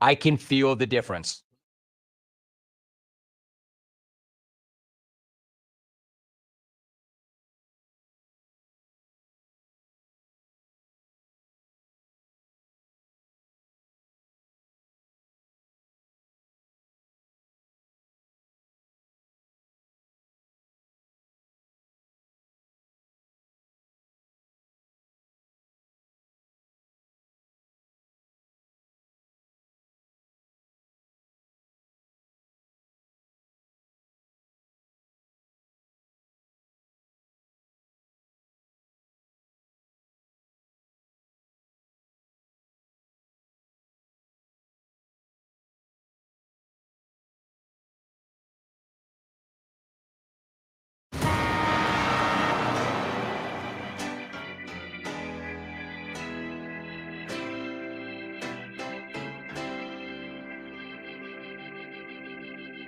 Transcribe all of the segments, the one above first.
I can feel the difference.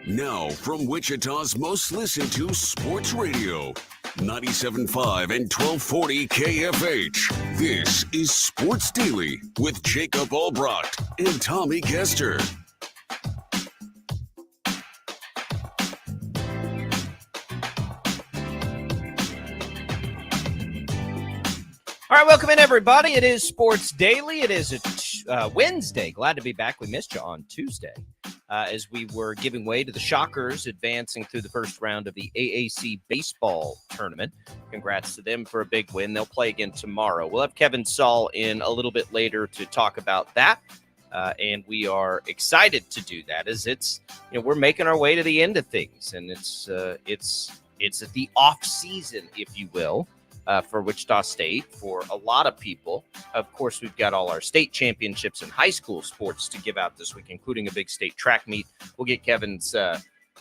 Now, from Wichita's most listened to sports radio, 97.5 and 1240 KFH. This is Sports Daily with Jacob Albracht and Tommy Castor. All right, welcome in, everybody. It is Sports Daily. It is a Wednesday. Glad to be back. We missed you on Tuesday as we were giving way to the Shockers advancing through the first round of the AAC baseball tournament. Congrats to them for a big win. They'll play again tomorrow. We'll have Kevin Saul in a little bit later to talk about that, and we are excited to do that as it's, we're making our way to the end of things, and it's at the off season, if you will. For Wichita State, for a lot of people. Of course, we've got all our state championships in high school sports to give out this week, including a big state track meet. We'll get Kevin's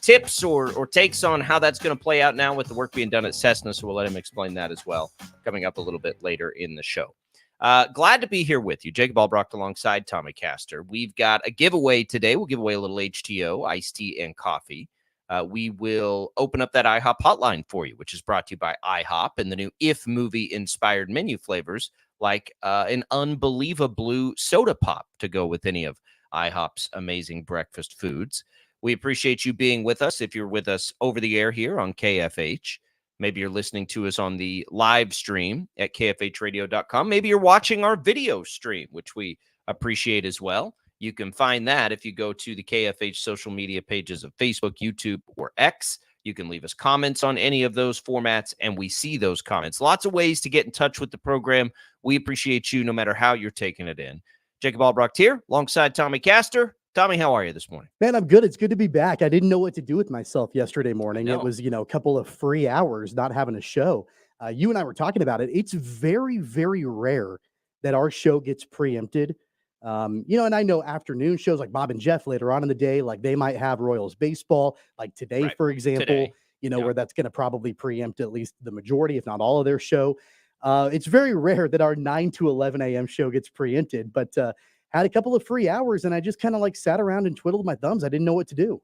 tips or takes on how that's going to play out now with the work being done at Cessna, so we'll let him explain that as well, coming up a little bit later in the show. Glad to be here with you. Jacob Albracht alongside Tommy Castor. We've got a giveaway today. We'll give away a little HTO, iced tea, and coffee. We will open up that IHOP hotline for you, which is brought to you by IHOP and the new If movie-inspired menu flavors like an Unbelievable Blue soda pop to go with any of IHOP's amazing breakfast foods. We appreciate you being with us. If you're with us over the air here on KFH, maybe you're listening to us on the live stream at kfhradio.com. Maybe you're watching our video stream, which we appreciate as well. You can find that if you go to the KFH social media pages of Facebook, YouTube, or X. You can leave us comments on any of those formats, and we see those comments. Lots of ways to get in touch with the program. We appreciate you no matter how you're taking it in. Jacob Albracht here, alongside Tommy Castor. Tommy, how are you this morning? Man, I'm good. It's good to be back. I didn't know what to do with myself yesterday morning. It was, a couple of free hours not having a show. You and I were talking about it. It's very, very rare that our show gets preempted. And I know afternoon shows like Bob and Jeff later on in the day, like they might have Royals baseball, like today, right, for example, where that's going to probably preempt at least the majority, if not all of their show. It's very rare that our 9 to 11 a.m. show gets preempted, but had a couple of free hours and I just kind of like sat around and twiddled my thumbs. I didn't know what to do.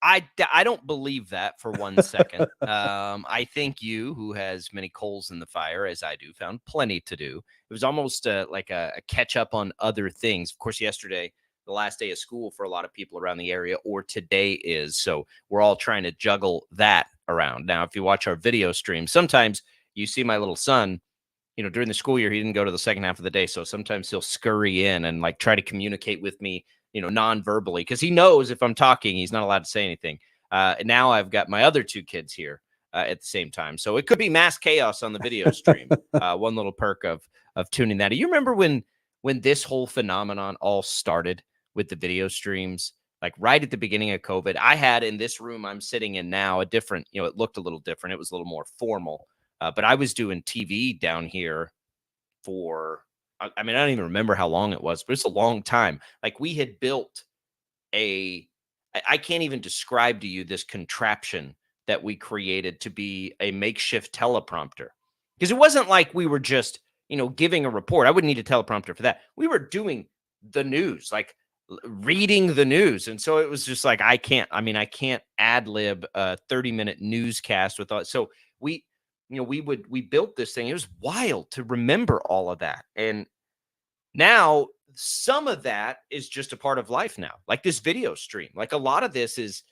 I don't believe that for 1 second. I think you, who has many coals in the fire, as I do, found plenty to do. It was almost like a catch up on other things. Of course, yesterday, the last day of school for a lot of people around the area, or today is. So we're all trying to juggle that around. Now, if you watch our video stream, sometimes you see my little son, during the school year, he didn't go to the second half of the day. So sometimes he'll scurry in and like try to communicate with me, non-verbally, because he knows if I'm talking, he's not allowed to say anything. Now I've got my other two kids here at the same time. So it could be mass chaos on the video stream. One little perk of tuning that. Do you remember when this whole phenomenon all started with the video streams? Like right at the beginning of COVID, I had in this room I'm sitting in now a different, it looked a little different. It was a little more formal. But I was doing TV down here for, I don't even remember how long it was, but it's a long time. Like we had built I can't even describe to you this contraption that we created to be a makeshift teleprompter. Because it wasn't like we were just, giving a report. I wouldn't need a teleprompter for that. We were doing the news, like reading the news. And so it was just like, I can't ad lib a 30-minute newscast with all. So we built this thing. It was wild to remember all of that. And now some of that is just a part of life now, like this video stream. Like a lot of this is,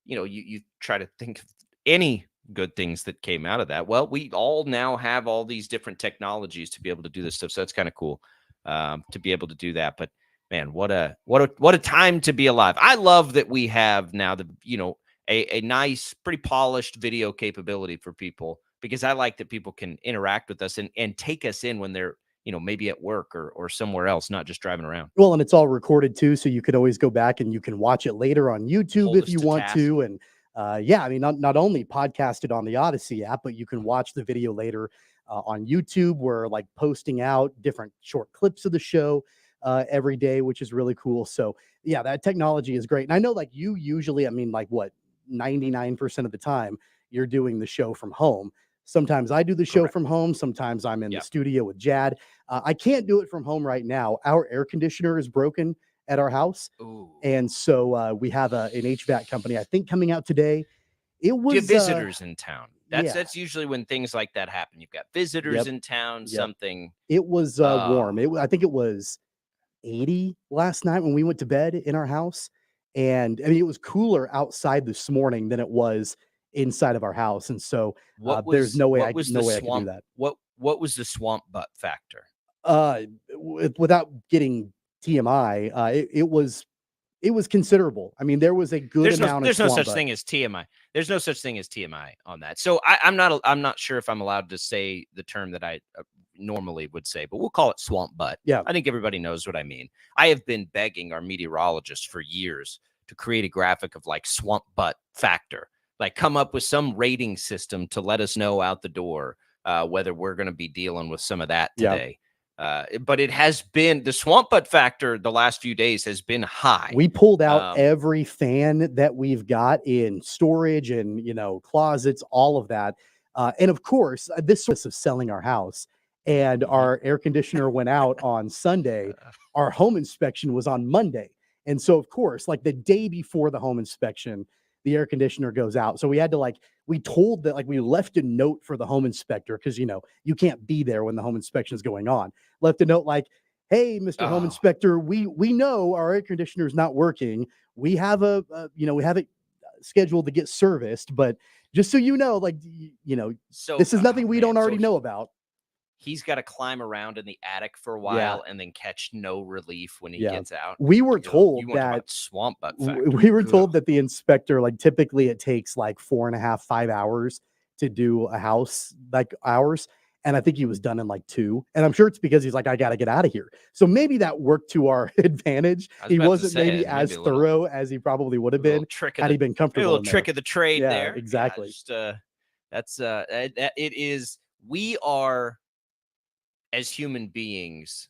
you try to think of any good things that came out of that. Well, we all now have all these different technologies to be able to do this stuff. So that's kind of cool to be able to do that. But man, what a time to be alive. I love that we have now a nice, pretty polished video capability for people, because I like that people can interact with us and take us in when they're, maybe at work or somewhere else, not just driving around. Well, and it's all recorded too, so you could always go back and you can watch it later on YouTube Hold if us you to want task. to. And yeah, I mean, not only podcasted on the Odyssey app, but you can watch the video later on YouTube. We're like posting out different short clips of the show every day, which is really cool. So yeah, that technology is great. And I know like you usually, I mean, like what, 99% of the time you're doing the show from home. Sometimes I do the show Correct. from home. Sometimes I'm in Yep. the studio with Jad. I can't do it from home right now. Our air conditioner is broken at our house. Ooh. And so we have an HVAC company, I think, coming out today. It Do you was have visitors in town? yeah. That's usually when things like that happen. You've got visitors Yep. in town, Yep. something. It was warm. I think it was 80 last night when we went to bed in our house. And I mean, it was cooler outside this morning than it was inside of our house. And so there's no way I could do that. What was the swamp butt factor? Without getting TMI, it was considerable. I mean, there was a good amount There's of no swamp such butt. thing as TMI. There's no such thing as TMI on that. So I'm not sure if I'm allowed to say the term that I normally would say, but we'll call it swamp butt. Yeah. I think everybody knows what I mean. I have been begging our meteorologists for years to create a graphic of like swamp butt factor, like come up with some rating system to let us know out the door whether we're going to be dealing with some of that today. But it has been, the swamp butt factor the last few days has been high. We pulled out every fan that we've got in storage and, closets, all of that. And of course, this source of selling our house, and our air conditioner went out on Sunday. Our home inspection was on Monday. And so, of course, like the day before the home inspection, the air conditioner goes out. So we had to we left a note for the home inspector because, you can't be there when the home inspection is going on. Left a note like, hey, Mr. Home Inspector, we know our air conditioner is not working. We have we have it scheduled to get serviced, but just so you know, so this is nothing we don't already know about. He's got to climb around in the attic for a while and then catch no relief when he gets out. We were told that swamp butt factor. We were told that the inspector, like typically it takes like 4.5, 5 hours to do a house like ours. And I think he was done in like 2. And I'm sure it's because he's like, I got to get out of here. So maybe that worked to our advantage. He wasn't maybe as thorough as he probably would have been had he been comfortable. A little trick of the trade there. Exactly. We are, as human beings,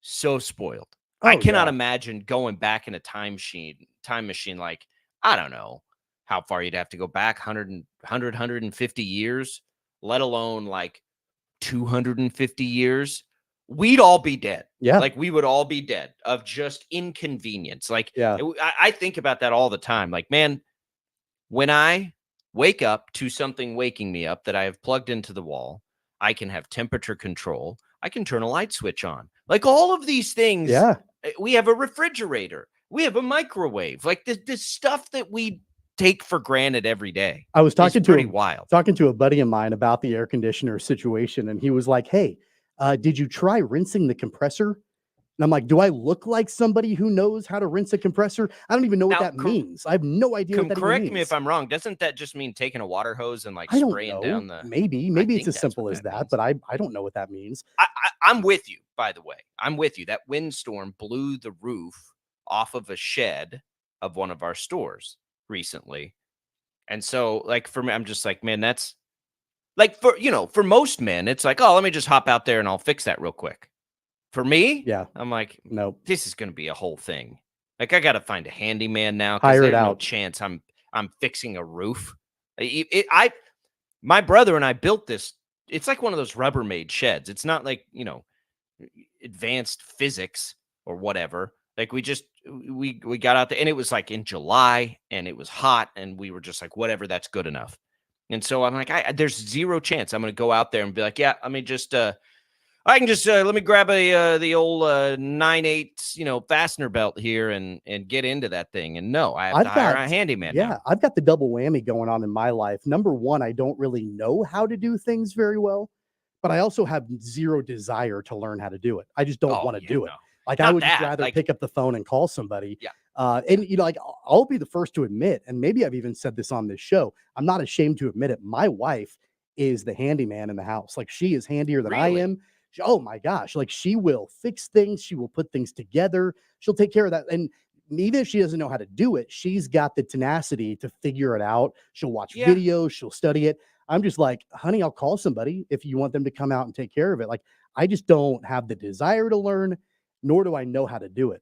so spoiled. I cannot imagine going back in a time machine. Like, I don't know how far you'd have to go back, 150 years, let alone like 250 years. We'd all be dead. Yeah. Like we would all be dead of just inconvenience. Like, I think about that all the time. Like, man, when I wake up to something waking me up that I have plugged into the wall, I can have temperature control. I can turn a light switch on. Like all of these things. Yeah. We have a refrigerator. We have a microwave. Like this stuff that we take for granted every day. I was talking to a buddy of mine about the air conditioner situation, and he was like, hey, did you try rinsing the compressor? And I'm like, do I look like somebody who knows how to rinse a compressor? I don't even know what that means. I have no idea what that means. Correct me if I'm wrong. Doesn't that just mean taking a water hose and like spraying down the... Maybe it's as simple as that, but I don't know what that means. I'm with you, by the way. I'm with you. That windstorm blew the roof off of a shed of one of our stores recently. And so, like, for me, I'm just like, man, that's like for most men, it's like, oh, let me just hop out there and I'll fix that real quick. For me, I'm like, no, this is going to be a whole thing. Like, I got to find a handyman now. Hire it there's out. No chance I'm fixing a roof. My brother and I built this. It's like one of those Rubbermaid sheds. It's not like, advanced physics or whatever. Like we got out there and it was like in July and it was hot and we were just like, whatever, that's good enough. And so I'm like, there's zero chance I'm going to go out there and be like, yeah, let me just I can just let me grab the old 9/8 fastener belt here and get into that thing. And no, I have to hire a handyman. Yeah, now. I've got the double whammy going on in my life. Number one, I don't really know how to do things very well, but I also have zero desire to learn how to do it. I just don't want to do it. No. Like, Not I would just that, rather like- pick up the phone and call somebody. Yeah. And like, I'll be the first to admit, and maybe I've even said this on this show, I'm not ashamed to admit it. My wife is the handyman in the house. Like, she is handier than I Really? am. Oh my gosh. Like, she will fix things. She will put things together. She'll take care of that. And even if she doesn't know how to do it, she's got the tenacity to figure it out. She'll watch Yeah. videos. She'll study it. I'm just like, honey, I'll call somebody if you want them to come out and take care of it. Like, I just don't have the desire to learn, nor do I know how to do it.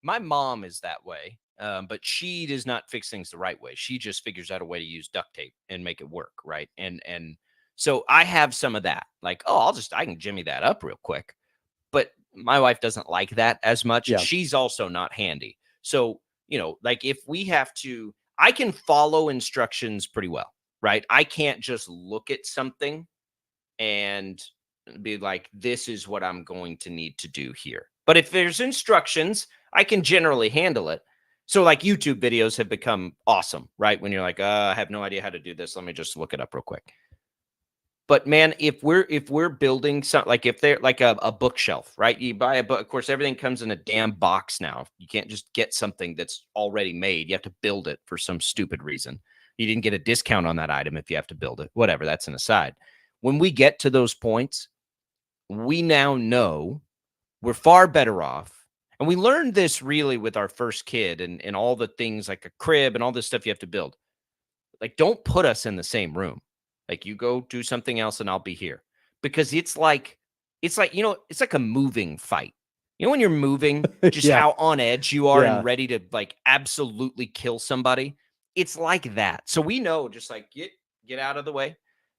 My mom is that way, but she does not fix things the right way. She just figures out a way to use duct tape and make it work, right? And so I have some of that. Like, I can jimmy that up real quick. But my wife doesn't like that as much. Yeah. She's also not handy. So, like if we have to, I can follow instructions pretty well, right? I can't just look at something and be like, this is what I'm going to need to do here. But if there's instructions, I can generally handle it. So like YouTube videos have become awesome, right? When you're like, I have no idea how to do this. Let me just look it up real quick. But man, if we're building something, like if they're like a bookshelf, right? You buy a book, of course, everything comes in a damn box now. You can't just get something that's already made. You have to build it for some stupid reason. You didn't get a discount on that item if you have to build it. Whatever, that's an aside. When we get to those points, we now know we're far better off. And we learned this really with our first kid and all the things like a crib and all this stuff you have to build. Like, don't put us in the same room. Like, you go do something else and I'll be here. Because it's like it's like a moving fight. When you're moving, just Yeah. how on edge you are Yeah. and ready to like absolutely kill somebody. It's like that. So we know, just like get out of the way.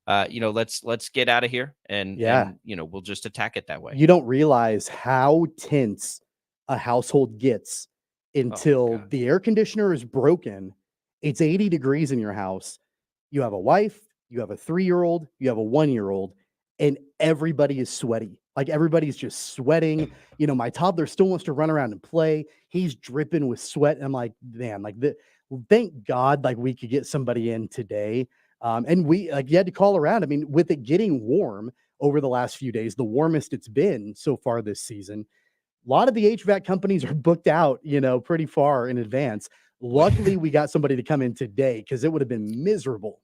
Let's get out of here and we'll just attack it that way. You don't realize how tense a household gets until God. the air conditioner is broken. It's 80 degrees in your house. You have a wife, you have a 3-year-old, you have a 1-year-old, and everybody is sweaty. Like, everybody's just sweating. My toddler still wants to run around and play. He's dripping with sweat. And I'm like, man, thank God, like, we could get somebody in today. And you had to call around. I mean, with it getting warm over the last few days, the warmest it's been so far this season, a lot of the HVAC companies are booked out, pretty far in advance. Luckily, we got somebody to come in today because it would have been miserable.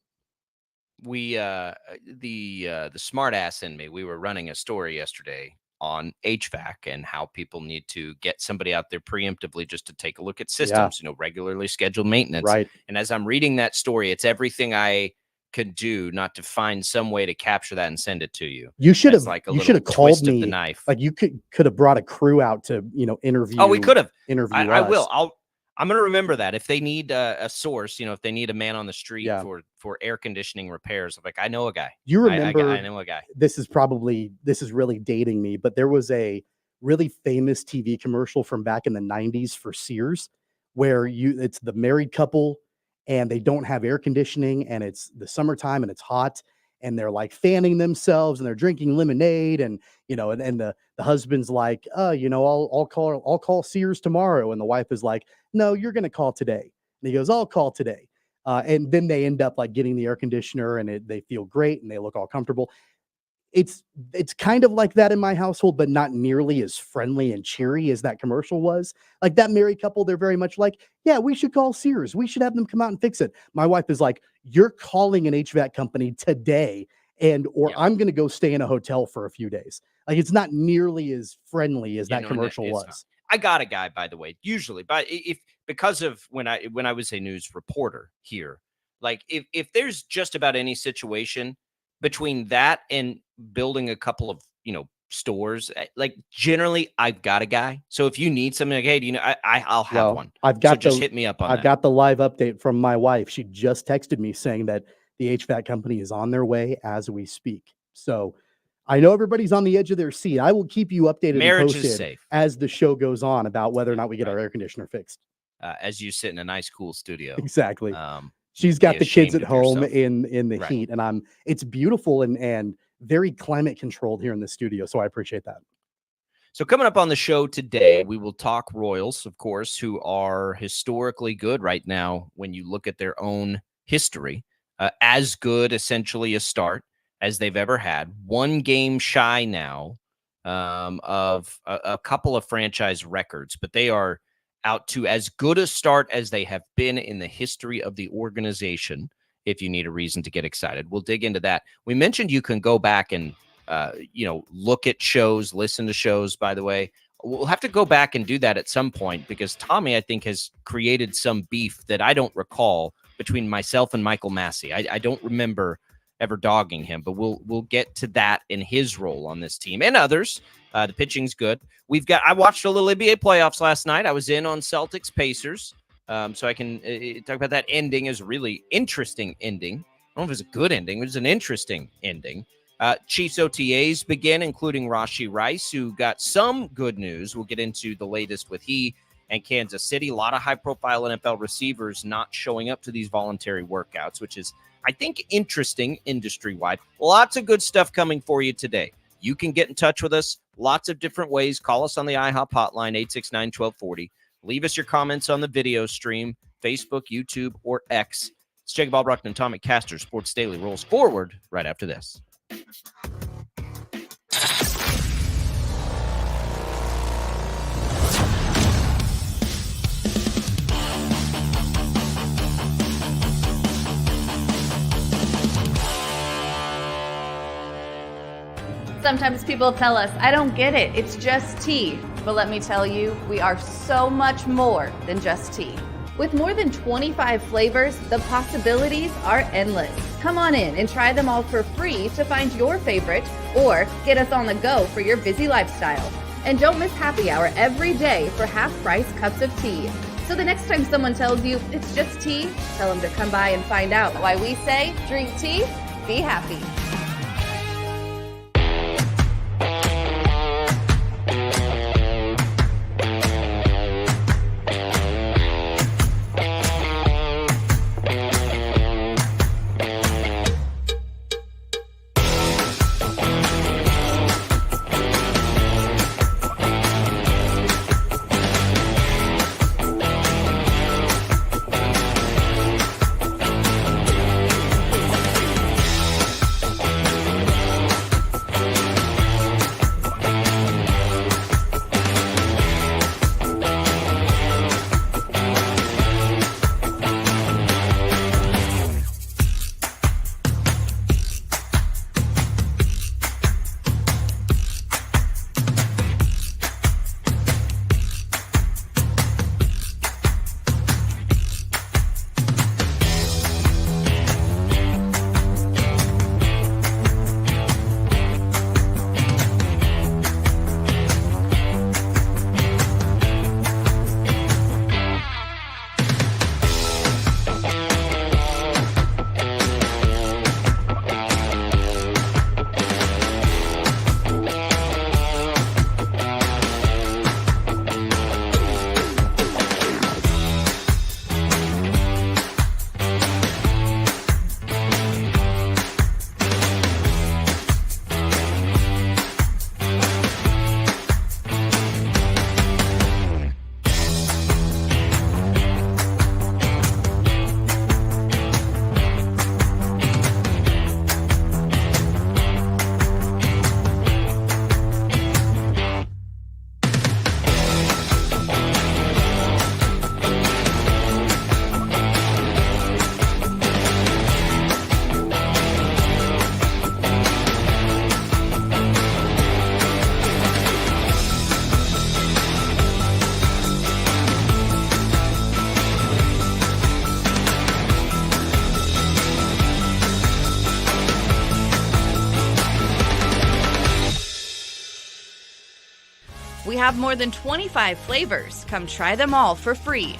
We the smart ass in me, we were running a story yesterday on HVAC and how people need to get somebody out there preemptively just to take a look at systems, regularly scheduled maintenance. Right. And as I'm reading that story, it's everything I could do not to find some way to capture that and send it to you. You should have like you should have called me. The knife. Like, you could have brought a crew out to interview. Oh, we could have interview. I will. I'm going to remember that if they need a source, if they need a man on the street for air conditioning repairs, like, I know a guy. You remember? I know a guy. This is really dating me, but there was a really famous TV commercial from back in the 90s for Sears where it's the married couple and they don't have air conditioning and it's the summertime and it's hot and they're like fanning themselves and they're drinking lemonade and the husband's like, I'll call Sears tomorrow, and the wife is like, no, you're going to call today. And he goes, I'll call today. And then they end up like getting the air conditioner and they feel great and they look all comfortable. It's kind of like that in my household, but not nearly as friendly and cheery as that commercial was. Like, that married couple, they're very much like, yeah, we should call Sears. We should have them come out and fix it. My wife is like, you're calling an HVAC company today or I'm going to go stay in a hotel for a few days. Like, it's not nearly as friendly as that commercial was. Not. I got a guy, by the way, usually, but because of when I was a news reporter here, like if there's just about any situation between that and building a couple of, stores, like, generally I've got a guy. So if you need something, like, hey, I'll have one. Just hit me up on that. I've got the live update from my wife. She just texted me saying that the HVAC company is on their way as we speak. So I know everybody's on the edge of their seat. I will keep you updated Marriage and posted is safe as the show goes on about whether or not we get our air conditioner fixed. As you sit in a nice, cool studio. Exactly. She's got the kids at home yourself. in the heat, and it's beautiful. And very climate controlled here in the studio. So I appreciate that. So coming up on the show today, we will talk Royals, of course, who are historically good right now when you look at their own history. As good, essentially, a start as they've ever had. One game shy now of a couple of franchise records, but they are out to as good a start as they have been in the history of the organization, if you need a reason to get excited. We'll dig into that. We mentioned you can go back and look at shows, listen to shows, by the way. We'll have to go back and do that at some point because Tommy, I think, has created some beef that I don't recall between myself and Michael Massey. I don't remember ever dogging him, but we'll get to that in his role on this team and others. The pitching's good. I watched a little NBA playoffs last night. I was in on Celtics Pacers. So I can talk about that ending as a really interesting ending. I don't know if it was a good ending. It was an interesting ending. Chiefs OTAs begin, including Rashee Rice, who got some good news. We'll get into the latest with he and Kansas City. A lot of high-profile NFL receivers not showing up to these voluntary workouts, which is, I think, interesting industry-wide. Lots of good stuff coming for you today. You can get in touch with us lots of different ways. Call us on the IHOP hotline, 869-1240. Leave us your comments on the video stream, Facebook, YouTube, or X. It's Jacob Albracht and Tommy Castor. Sports Daily rolls forward right after this. Sometimes people tell us, I don't get it, it's just tea. But let me tell you, we are so much more than just tea. With more than 25 flavors, the possibilities are endless. Come on in and try them all for free to find your favorite or get us on the go for your busy lifestyle. And don't miss happy hour every day for half-price cups of tea. So the next time someone tells you it's just tea, tell them to come by and find out why we say, drink tea, be happy. We have more than 25 flavors. Come try them all for free.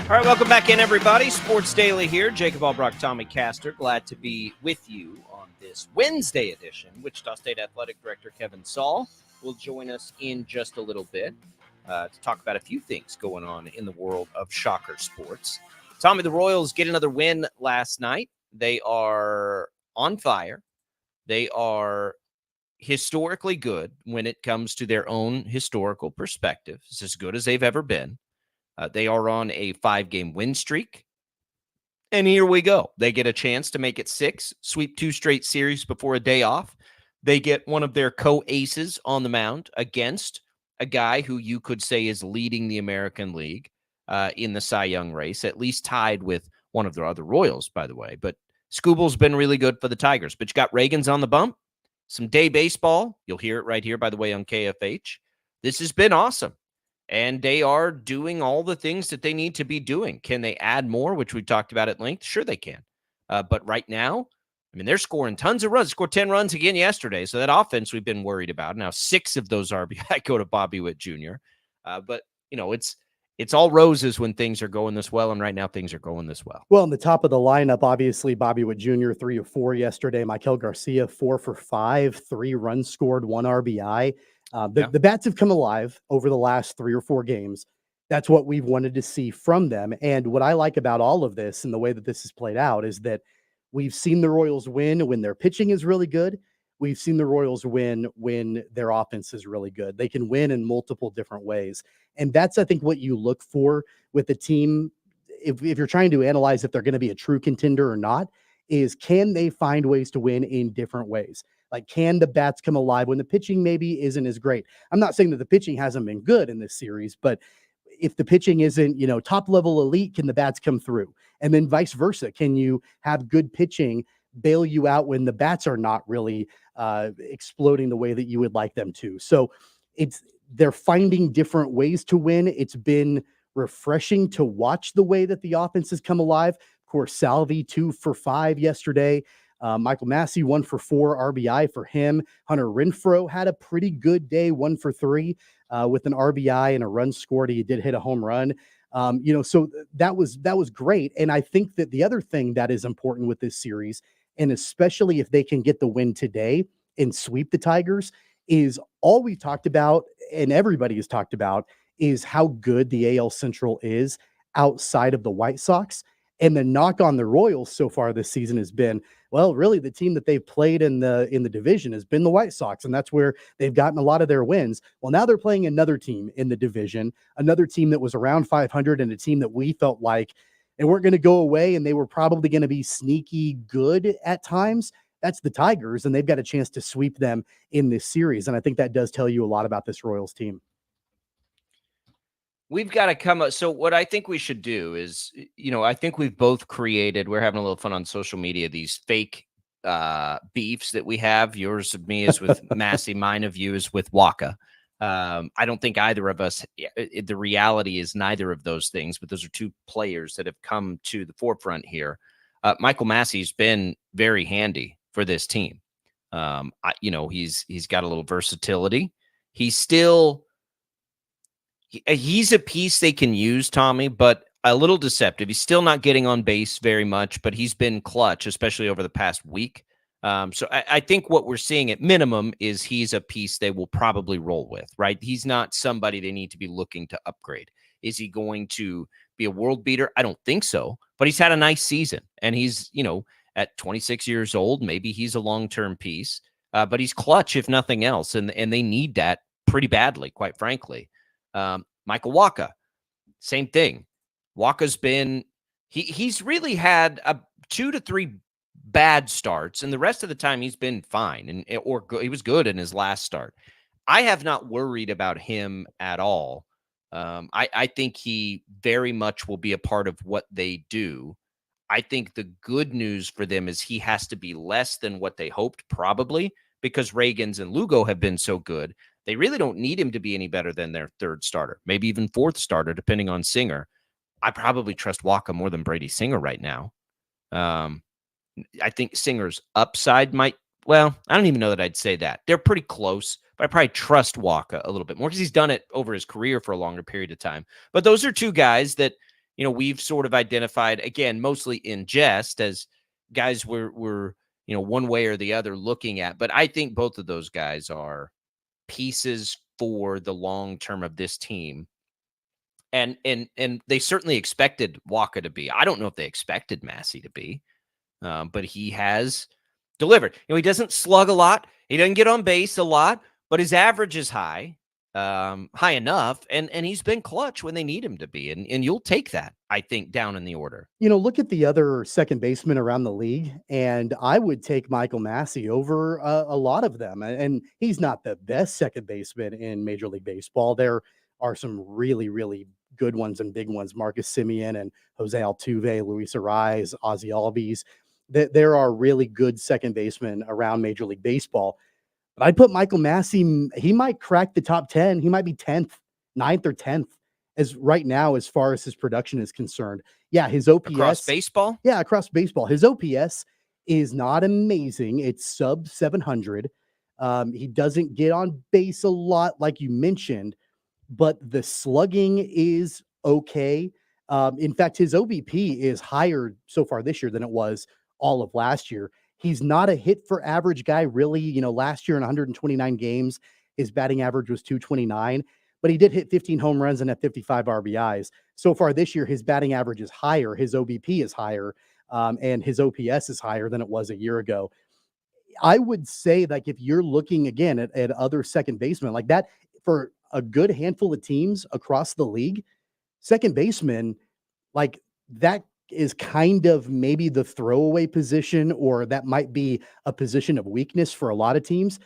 All right, welcome back in, everybody. Sports Daily here. Jacob Albracht, Tommy Castor. Glad to be with you on this Wednesday edition. Wichita State Athletic Director Kevin Saul will join us in just a little bit to talk about a few things going on in the world of Shocker sports. Tommy, the Royals get another win last night. They are on fire. They are historically good when it comes to their own historical perspective. It's as good as they've ever been. They are on a 5-game win streak. And here we go. They get a chance to make it 6, sweep 2 straight series before a day off. They get one of their co-aces on the mound against a guy who you could say is leading the American League in the Cy Young race, at least tied with one of their other Royals, by the way. But Skubal's been really good for the Tigers. But you got Reagan's on the bump, some day baseball. You'll hear it right here, by the way, on KFH. This has been awesome. And they are doing all the things that they need to be doing. Can they add more, which we talked about at length? Sure they can. But right now, I mean, they're scoring tons of runs. Scored 10 runs again yesterday. So that offense we've been worried about. Now 6 of those RBI go to Bobby Witt Jr. But, you know, it's all roses when things are going this well. And right now things are going this well. Well, in the top of the lineup, obviously, Bobby Witt Jr., 3 of 4 yesterday. Maikel Garcia, 4 for 5, 3 runs scored, 1 RBI. The bats have come alive over the last 3 or 4 games. That's what we've wanted to see from them. And what I like about all of this and the way that this has played out is that we've seen the Royals win when their pitching is really good. We've seen the Royals win when their offense is really good. They can win in multiple different ways. And that's, I think, what you look for with a team. If you're trying to analyze if they're going to be a true contender or not, is can they find ways to win in different ways? Like, can the bats come alive when the pitching maybe isn't as great? I'm not saying that the pitching hasn't been good in this series, but if the pitching isn't, you know, top level elite, can the bats come through? And then vice versa. Can you have good pitching bail you out when the bats are not really exploding the way that you would like them to? So they're finding different ways to win. It's been refreshing to watch the way that the offense has come alive. Of course, Salvi 2 for 5 yesterday. Michael Massey 1 for 4 RBI for him. Hunter Renfroe had a pretty good day, 1 for 3 with an RBI and a run scored. He did hit a home run. So that was great. And I think that the other thing that is important with this series, and especially if they can get the win today and sweep the Tigers, is all we've talked about and everybody has talked about is how good the AL Central is outside of the White Sox. And the knock on the Royals so far this season has been, well, really the team that they've played in the division has been the White Sox, and that's where they've gotten a lot of their wins. Well, now they're playing another team in the division, another team that was around 500 and a team that we felt like they weren't going to go away and they were probably going to be sneaky good at times. That's the Tigers, and they've got a chance to sweep them in this series. And I think that does tell you a lot about this Royals team. We've got to come up. So what I think we should do is, I think we've both created, we're having a little fun on social media, these fake beefs that we have. Yours of me is with Massey, mine of you is with Waka. I don't think either of us, the reality is neither of those things, but those are 2 players that have come to the forefront here. Michael Massey's been very handy for this team. He's got a little versatility. He's a piece they can use, Tommy, but a little deceptive. He's still not getting on base very much, but he's been clutch, especially over the past week. So I think what we're seeing at minimum is he's a piece they will probably roll with, right? He's not somebody they need to be looking to upgrade. Is he going to be a world beater? I don't think so, but he's had a nice season, and he's, at 26 years old, maybe he's a long-term piece, but he's clutch if nothing else, and they need that pretty badly, quite frankly. Michael Waka, same thing. Waka's been, he's really had 2 to 3 bad starts, and the rest of the time he's been fine, or he was good in his last start. I have not worried about him at all. I think he very much will be a part of what they do. I think the good news for them is he has to be less than what they hoped, probably, because Reagans and Lugo have been so good. They really don't need him to be any better than their 3rd starter, maybe even 4th starter, depending on Singer. I probably trust Waka more than Brady Singer right now. I think Singer's upside I don't even know that I'd say that. They're pretty close, but I probably trust Waka a little bit more because he's done it over his career for a longer period of time. But those are 2 guys that, we've sort of identified, again, mostly in jest, as guys we're one way or the other looking at. But I think both of those guys are pieces for the long term of this team. And they certainly expected Waka to be. I don't know if they expected Massey to be, but he has delivered. He doesn't slug a lot. He doesn't get on base a lot, but his average is high enough, and he's been clutch when they need him to be, and you'll take that, I think, down in the order. Look at the other second basemen around the league, and I would take Michael Massey over a lot of them. And he's not the best second baseman in Major League Baseball. There are some really, really good ones and big ones: Marcus Semien and Jose Altuve, Luis Arraez, Ozzy Albies. There are really good second basemen around Major League Baseball. But I'd put Michael Massey, he might crack the top 10. He might be 10th, 9th or 10th right now as far as his production is concerned. Yeah, his OPS. Across baseball? Yeah, across baseball. His OPS is not amazing. It's sub 700. He doesn't get on base a lot, like you mentioned, but the slugging is okay. In fact, his OBP is higher so far this year than it was all of last year. He's not a hit for average guy, really. Last year in 129 games, his batting average was 229, but he did hit 15 home runs and have 55 RBIs. So far this year, his batting average is higher, his OBP is higher, and his OPS is higher than it was a year ago. I would say, like, if you're looking again at other second basemen like that, for a good handful of teams across the league, second baseman, like that is kind of maybe the throwaway position, or that might be a position of weakness for a lot of teams.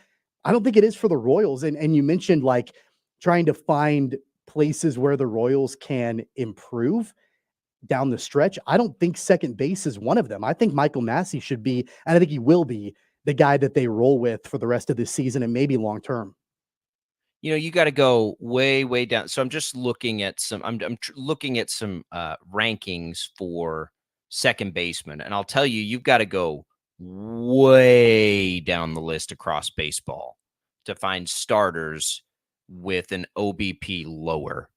I don't think it is for the Royals. And you mentioned like trying to find places where the Royals can improve down the stretch. I don't think second base is one of them. I think Michael Massey should be, and I think he will be, the guy that they roll with for the rest of this season and maybe long term. You got to go way, way down. So I'm just looking at some. I'm looking at some rankings for second baseman, and I'll tell you, you've got to go way down the list across baseball to find starters with an OBP lower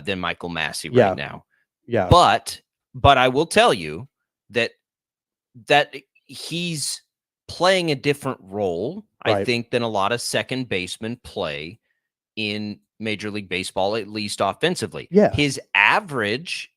than Michael Massey right now. Yeah, but I will tell you that he's playing a different role, right, I think, than a lot of second basemen play in Major League Baseball, at least offensively. Yeah. His average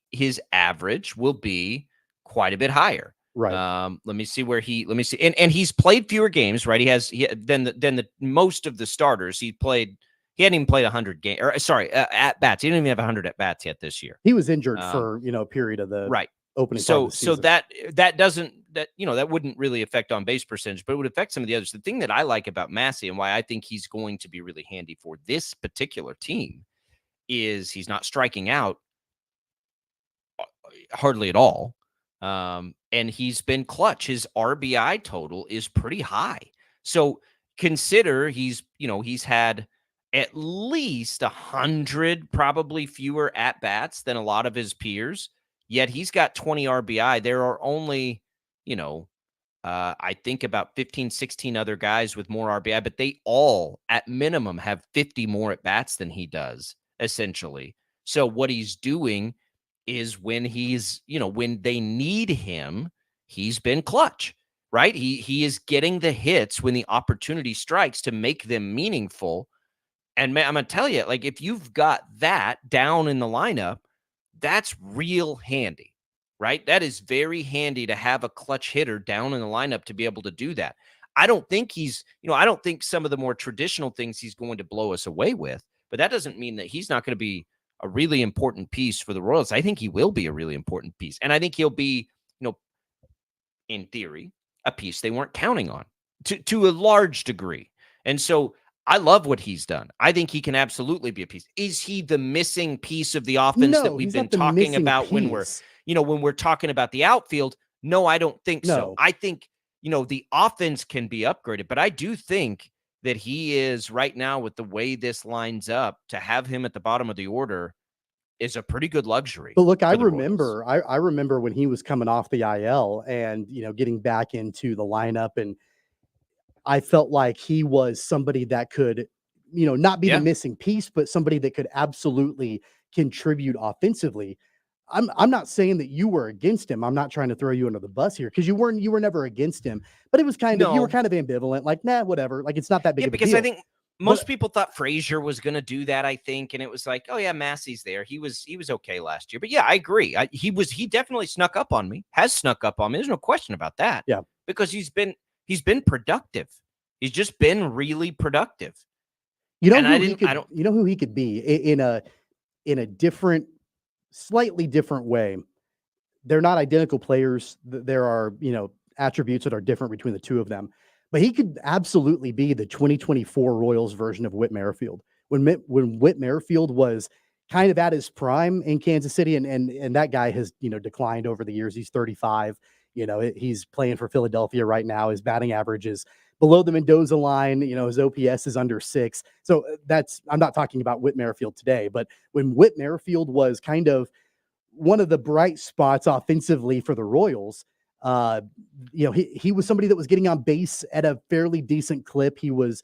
will be quite a bit higher. Right. Let me see. And he's played fewer games, right? Than the most of the starters. He hadn't even played 100 games, at bats. He didn't even have 100 at bats yet this year. He was injured for, a period of the opening. So that doesn't, that wouldn't really affect on base percentage, but it would affect some of the others. The thing that I like about Massey and why I think he's going to be really handy for this particular team is he's not striking out hardly at all. And he's been clutch. His RBI total is pretty high. So consider he's had at least 100, probably fewer at bats than a lot of his peers. Yet he's got 20 RBI. There are only, I think about 15, 16 other guys with more RBI, but they all at minimum have 50 more at bats than he does, essentially. So what he's doing is when when they need him, he's been clutch, right? He is getting the hits when the opportunity strikes to make them meaningful. And man, I'm going to tell you, like, if you've got that down in the lineup, that's real handy, right? That is very handy to have a clutch hitter down in the lineup to be able to do that. I don't think I don't think some of the more traditional things he's going to blow us away with, but that doesn't mean that he's not going to be a really important piece for the Royals. I think he will be a really important piece. And I think he'll be, in theory, a piece they weren't counting on to a large degree. And so I love what he's done. I think he can absolutely be a piece. Is he the missing piece of the offense that we've been talking about when we're talking about the outfield? No, I don't think so. I think, the offense can be upgraded, but I do think that he is right now, with the way this lines up, to have him at the bottom of the order is a pretty good luxury. But look, I remember when he was coming off the IL and, getting back into the lineup, and I felt like he was somebody that could, not be the missing piece, but somebody that could absolutely contribute offensively. I'm not saying that you were against him. I'm not trying to throw you under the bus here because you were never against him. But it was kind of you were No. kind of ambivalent, like, nah, whatever. Like it's not that big Yeah, of a because deal. I think most people thought Frazier was going to do that, I think, and it was like, oh yeah, Massey's there. He was okay last year. But yeah, I agree. He definitely snuck up on me. Has snuck up on me. There's no question about that. Yeah. Because he's been productive. He's just been really productive. You know And you know who he could be in a different, slightly different way. They're not identical players. There are, attributes that are different between the two of them. But he could absolutely be the 2024 Royals version of Whit Merrifield. When Whit Merrifield was kind of at his prime in Kansas City, and that guy has, declined over the years. He's 35. He's playing for Philadelphia right now. His batting average is below the Mendoza line. His OPS is under 6. So I'm not talking about Whit Merrifield today, but when Whit Merrifield was kind of one of the bright spots offensively for the Royals, he was somebody that was getting on base at a fairly decent clip. He was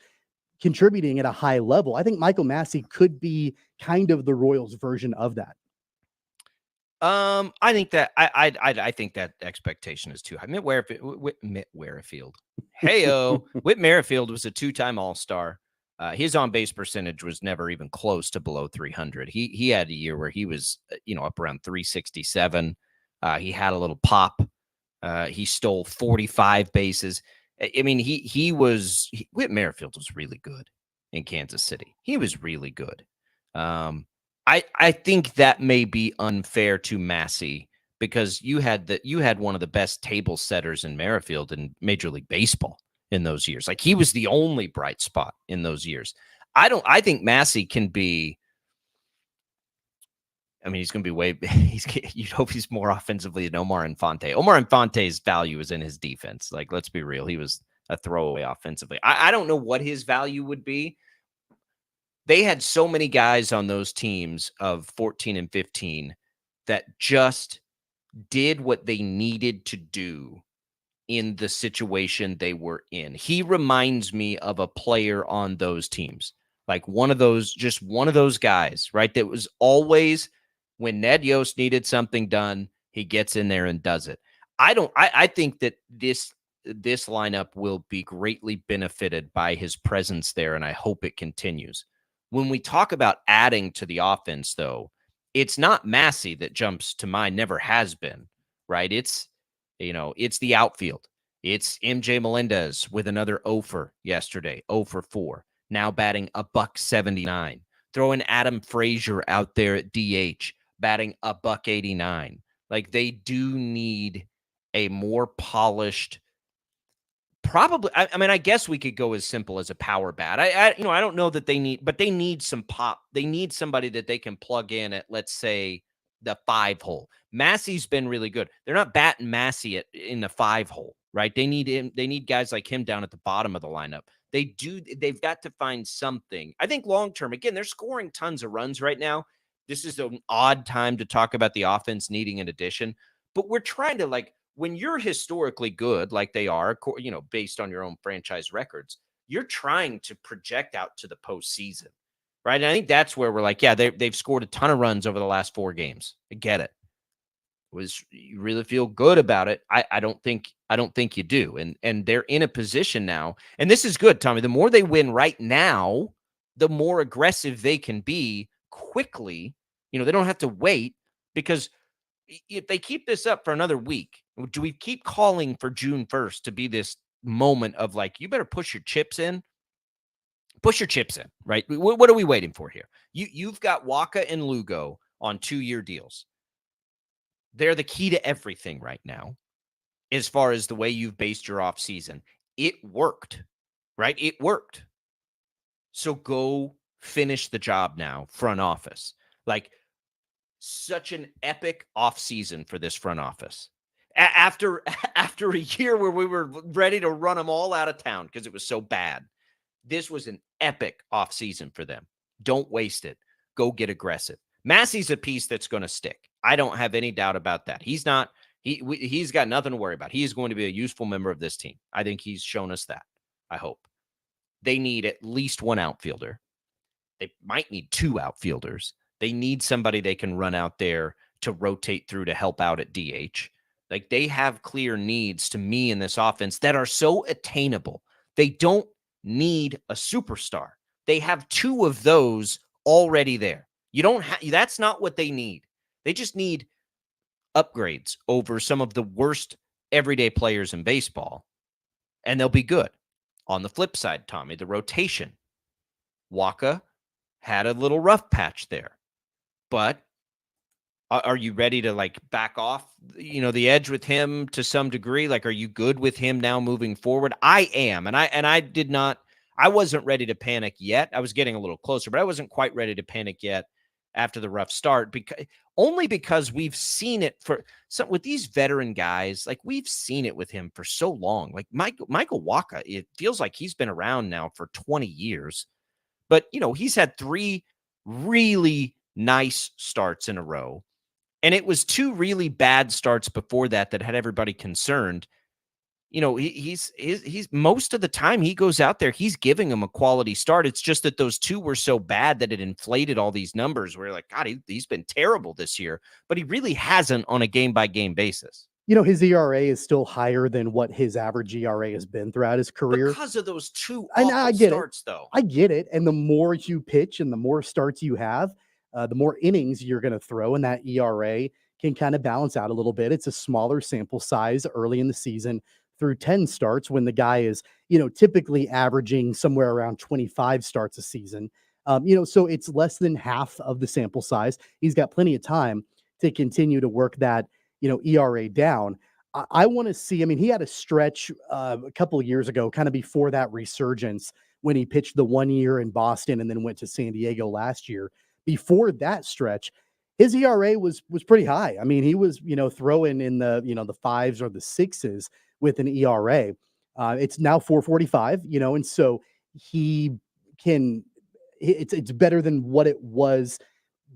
contributing at a high level. I think Michael Massey could be kind of the Royals version of that. I think that I think that expectation is too high. Whit Merrifield. Heyo, Whit Merrifield was a 2-time All-Star. His on-base percentage was never even close to below 300. He had a year where he was, up around 367. He had a little pop. He stole 45 bases. I mean, Whit Merrifield was really good in Kansas City. He was really good. I think that may be unfair to Massey because you had one of the best table setters in Merrifield in Major League Baseball in those years. Like he was the only bright spot in those years. I think Massey can be. I mean, he's going to be you'd hope he's more offensively than Omar Infante. Omar Infante's value is in his defense. Like, let's be real. He was a throwaway offensively. I don't know what his value would be. They had so many guys on those teams of 14 and 15 that just did what they needed to do in the situation they were in. He reminds me of a player on those teams, like one of those guys, right? That was always when Ned Yost needed something done, he gets in there and does it. I think that this lineup will be greatly benefited by his presence there, and I hope it continues. When we talk about adding to the offense, though, it's not Massey that jumps to mind, never has been, right? It's the outfield. It's MJ Melendez with another 0 for yesterday, 0 for 4, now batting $179. Throwing Adam Frazier out there at DH, batting $189. Like they do need a more polished. Probably, I mean, I guess we could go as simple as a power bat. I don't know that they need some pop. They need somebody that they can plug in at, let's say, the 5 hole. Massey's been really good. They're not batting Massey in the 5 hole, right? They need him. They need guys like him down at the bottom of the lineup. They've got to find something. I think long term, again, they're scoring tons of runs right now. This is an odd time to talk about the offense needing an addition, but we're trying to when you're historically good, like they are, based on your own franchise records, you're trying to project out to the postseason, right? And I think that's where we're like, yeah, they've scored a ton of runs over the last 4 games. I get it. You really feel good about it? I don't think you do. And they're in a position now, and this is good, Tommy. The more they win right now, the more aggressive they can be quickly. They don't have to wait, because if they keep this up for another week, do we keep calling for June 1st to be this moment of you better push your chips in? Push your chips in, right? What are we waiting for here? You've got Waka and Lugo on 2-year deals. They're the key to everything right now as far as the way you've based your offseason. It worked, right? It worked. So go finish the job now, front office. Such an epic offseason for this front office. After a year where we were ready to run them all out of town because it was so bad, this was an epic offseason for them. Don't waste it. Go get aggressive. Massey's a piece that's going to stick. I don't have any doubt about that. He's got nothing to worry about. He is going to be a useful member of this team. I think he's shown us that. I hope. They need at least 1 outfielder. They might need 2 outfielders. They need somebody they can run out there to rotate through to help out at DH. Like, they have clear needs to me in this offense that are so attainable. They don't need a superstar. They have two of those already there. You don't have, that's not what they need. They just need upgrades over some of the worst everyday players in baseball, and they'll be good. On the flip side, Tommy, the rotation. Waka had a little rough patch there, but are you ready to like back off, the edge with him to some degree? Like, are you good with him now moving forward? I am. And I wasn't ready to panic yet. I was getting a little closer, but I wasn't quite ready to panic yet after the rough start, because we've seen it with these veteran guys. Like, we've seen it with him for so long. Like Michael Waka, it feels like he's been around now for 20 years, but he's had 3 really nice starts in a row. And it was 2 really bad starts before that had everybody concerned. He's most of the time he goes out there, he's giving them a quality start. It's just that those 2 were so bad that it inflated all these numbers. Where like, God, he's been terrible this year, but he really hasn't on a game-by-game basis. His ERA is still higher than what his average ERA has been throughout his career. Because of those 2 I get starts, though. I get it. And the more you pitch and the more starts you have, the more innings you're going to throw, and that ERA can kind of balance out a little bit. It's a smaller sample size early in the season through 10 starts when the guy is, typically averaging somewhere around 25 starts a season. So it's less than half of the sample size. He's got plenty of time to continue to work that, ERA down. I want to see, he had a stretch a couple of years ago, kind of before that resurgence, when he pitched the 1 year in Boston and then went to San Diego last year. Before that stretch, his ERA was pretty high. He was, throwing in the, the 5s or the 6s with an ERA. It's now 4.45, and so it's better than what it was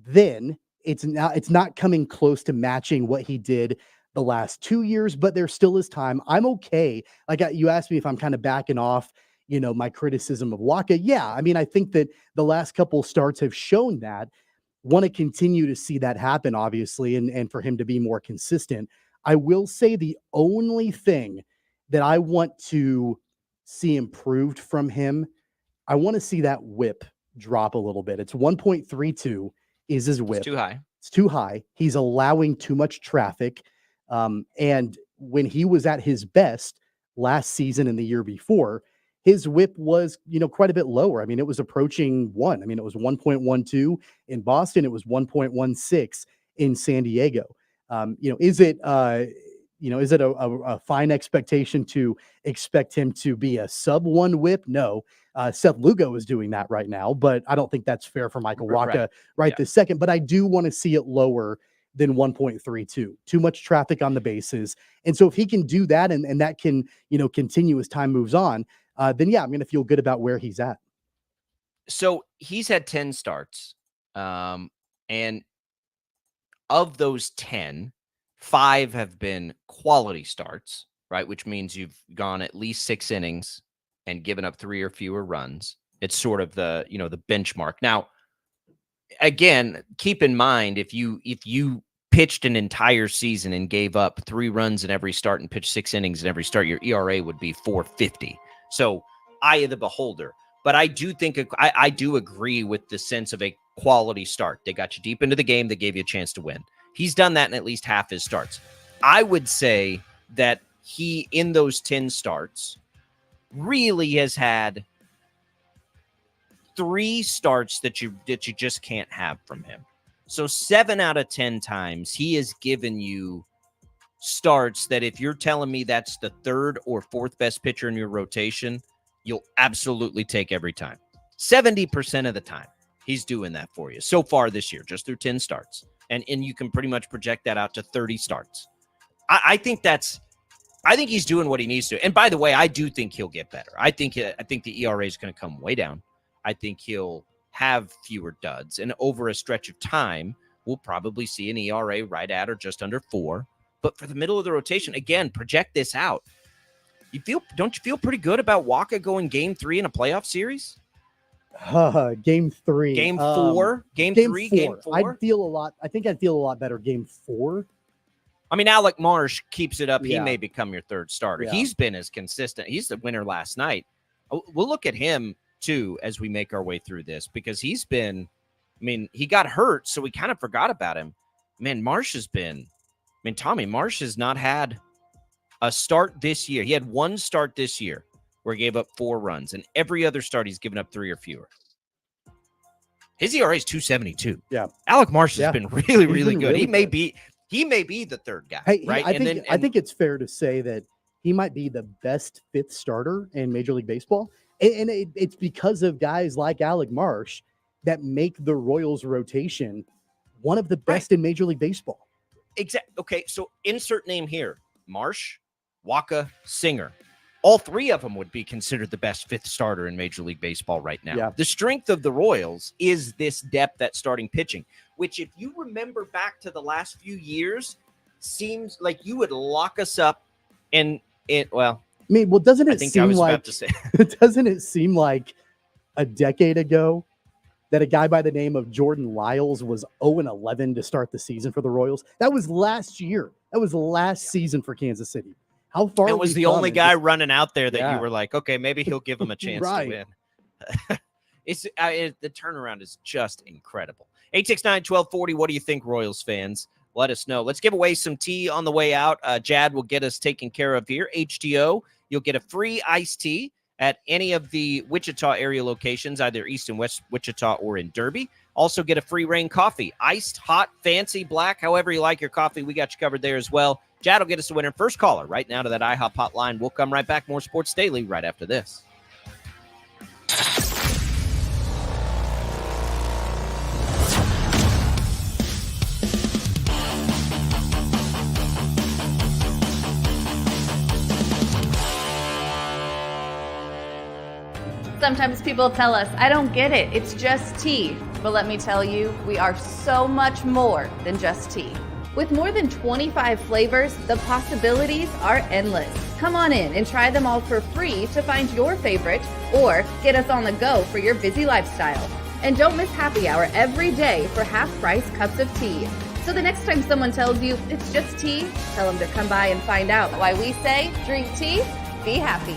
then. It's not coming close to matching what he did the last 2 years, but there still is time. I'm okay. Like, you asked me if I'm kind of backing off, my criticism of Waka. Yeah. I think that the last couple starts have shown that. Want to continue to see that happen, obviously, and for him to be more consistent. I will say the only thing that I want to see improved from him, I want to see that whip drop a little bit. It's 1.32 is his whip. It's too high. It's too high. He's allowing too much traffic. And when he was at his best last season and the year before, his whip was, quite a bit lower. It was approaching 1. It was 1.12 in Boston. It was 1.16 in San Diego. Is it a fine expectation to expect him to be a sub 1 whip? No. Seth Lugo is doing that right now, but I don't think that's fair for Michael Waka right this second. But I do want to see it lower than 1.32. Too much traffic on the bases. And so if he can do that and that can, continue as time moves on, then yeah, I'm going to feel good about where he's at. So he's had 10 starts. And of those 10, 5 have been quality starts, right? Which means you've gone at least 6 innings and given up 3 or fewer runs. It's sort of the, the benchmark. Now, again, keep in mind, if you pitched an entire season and gave up 3 runs in every start and pitched 6 innings in every start, your ERA would be 4.50. So eye of the beholder. But I do think I do agree with the sense of a quality start. They got you deep into the game. They gave you a chance to win. He's done that in at least half his starts. I would say that he, in those 10 starts, really has had 3 starts that you just can't have from him. So 7 out of 10 times he has given you starts that if you're telling me that's the 3rd or 4th best pitcher in your rotation, you'll absolutely take every time. 70% of the time he's doing that for you so far this year, just through 10 starts. And you can pretty much project that out to 30 starts. I think he's doing what he needs to. And by the way, I do think he'll get better. I think the ERA is going to come way down. I think he'll have fewer duds. And over a stretch of time, we'll probably see an ERA right at or just under 4. But for the middle of the rotation, again, project this out. Don't you feel pretty good about Waka going game 3 in a playoff series? Game 3. Game 4? Game 3? Game 4? I think I'd feel a lot better game 4. I mean, Alec Marsh keeps it up. He Yeah. may become your third starter. Yeah. He's been as consistent. He's the winner last night. We'll look at him, too, as we make our way through this, because he's been, I mean, he got hurt, so we kind of forgot about him. Man, Marsh has been, I mean, Tommy, Marsh has not had a start this year. He had one start this year where he gave up 4 runs, and every other start he's given up 3 or fewer. His ERA is 2.72. Yeah. Alec Marsh has been really, really been good. really He may be the third guy, Hey, right? I think it's fair to say that he might be the best 5th starter in Major League Baseball. And it's because of guys like Alec Marsh that make the Royals rotation one of the best in Major League Baseball. Exactly. Okay, so insert name here. Marsh, Waka, Singer. All 3 of them would be considered the best 5th starter in Major League Baseball right now. Yeah. The strength of the Royals is this depth at starting pitching, which, if you remember back to the last few years, seems like you would lock us up in it. Well, I mean, doesn't it seem like doesn't it seem like a decade ago that a guy by the name of Jordan Lyles was 0-11 to start the season for the Royals? That was last year. That was last season for Kansas City. How far? It was the only guy running out there that you were like, okay, maybe he'll give him a chance to win. The turnaround is just incredible. 869-1240. What do you think, Royals fans? Let us know. Let's give away some tea on the way out. Jad will get us taken care of here. HTO, you'll get a free iced tea at any of the Wichita area locations, either East and West Wichita or in Derby. Also get a free Rain coffee. Iced, hot, fancy, black, however you like your coffee. We got you covered there as well. Jad will get us a winner. First caller right now to that IHOP hotline. We'll come right back. More Sports Daily right after this. Sometimes people tell us, I don't get it, it's just tea. But let me tell you, we are so much more than just tea. With more than 25 flavors, the possibilities are endless. Come on in and try them all for free to find your favorite or get us on the go for your busy lifestyle. And don't miss happy hour every day for half-price cups of tea. So the next time someone tells you it's just tea, tell them to come by and find out why we say drink tea, be happy.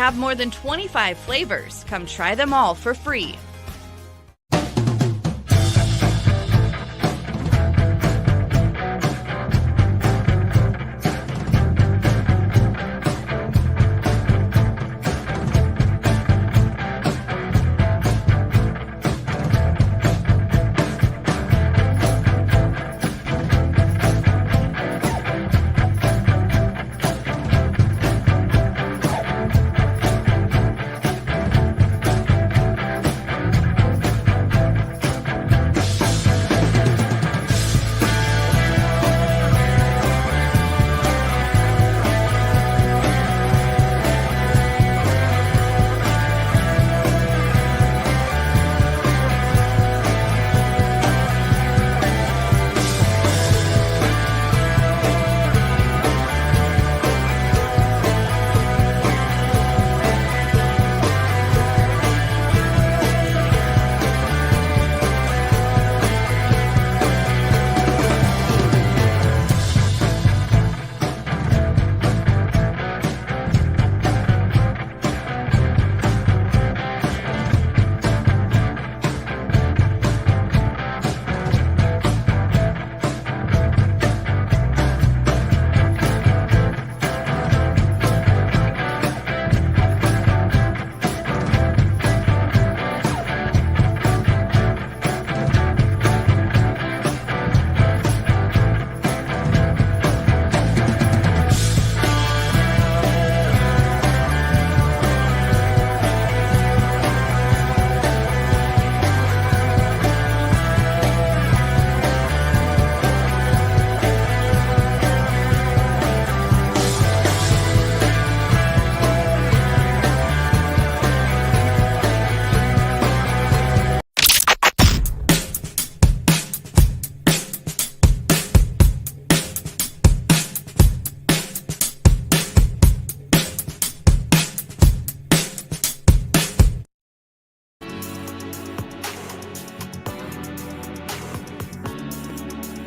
have more than 25 flavors. Come try them all for free.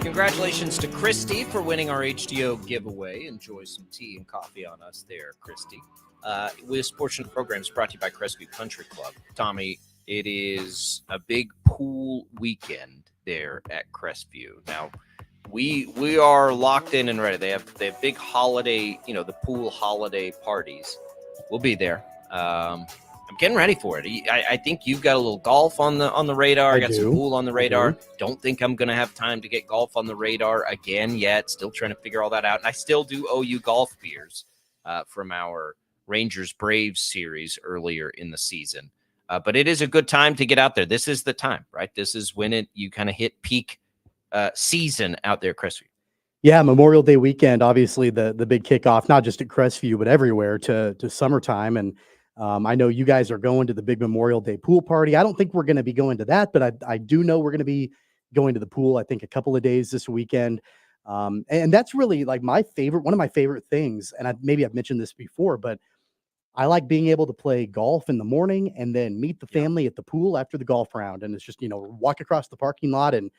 Congratulations to Christy for winning our HDO giveaway. Enjoy some tea and coffee on us there, Christy. This portion of the program is brought to you by Crestview Country Club. Tommy, it is a big pool weekend there at Crestview. Now, we are locked in and ready. They have big holiday, the pool holiday parties. We'll be there. I'm getting ready for it. I think you've got a little golf on the radar. I got some pool on the radar. Don't think I'm going to have time to get golf on the radar again yet. Still trying to figure all that out. And I still do owe you golf beers from our Rangers Braves series earlier in the season. But it is a good time to get out there. This is the time, right? This is when you kind of hit peak season out there, Crestview. Yeah, Memorial Day weekend, obviously the big kickoff, not just at Crestview, but everywhere to summertime. And I know you guys are going to the big Memorial Day pool party. I don't think we're going to be going to that, but I do know we're going to be going to the pool, I think, a couple of days this weekend. And that's really like one of my favorite things. And maybe I've mentioned this before, but I like being able to play golf in the morning and then meet the family at the pool after the golf round. And it's just, walk across the parking lot and,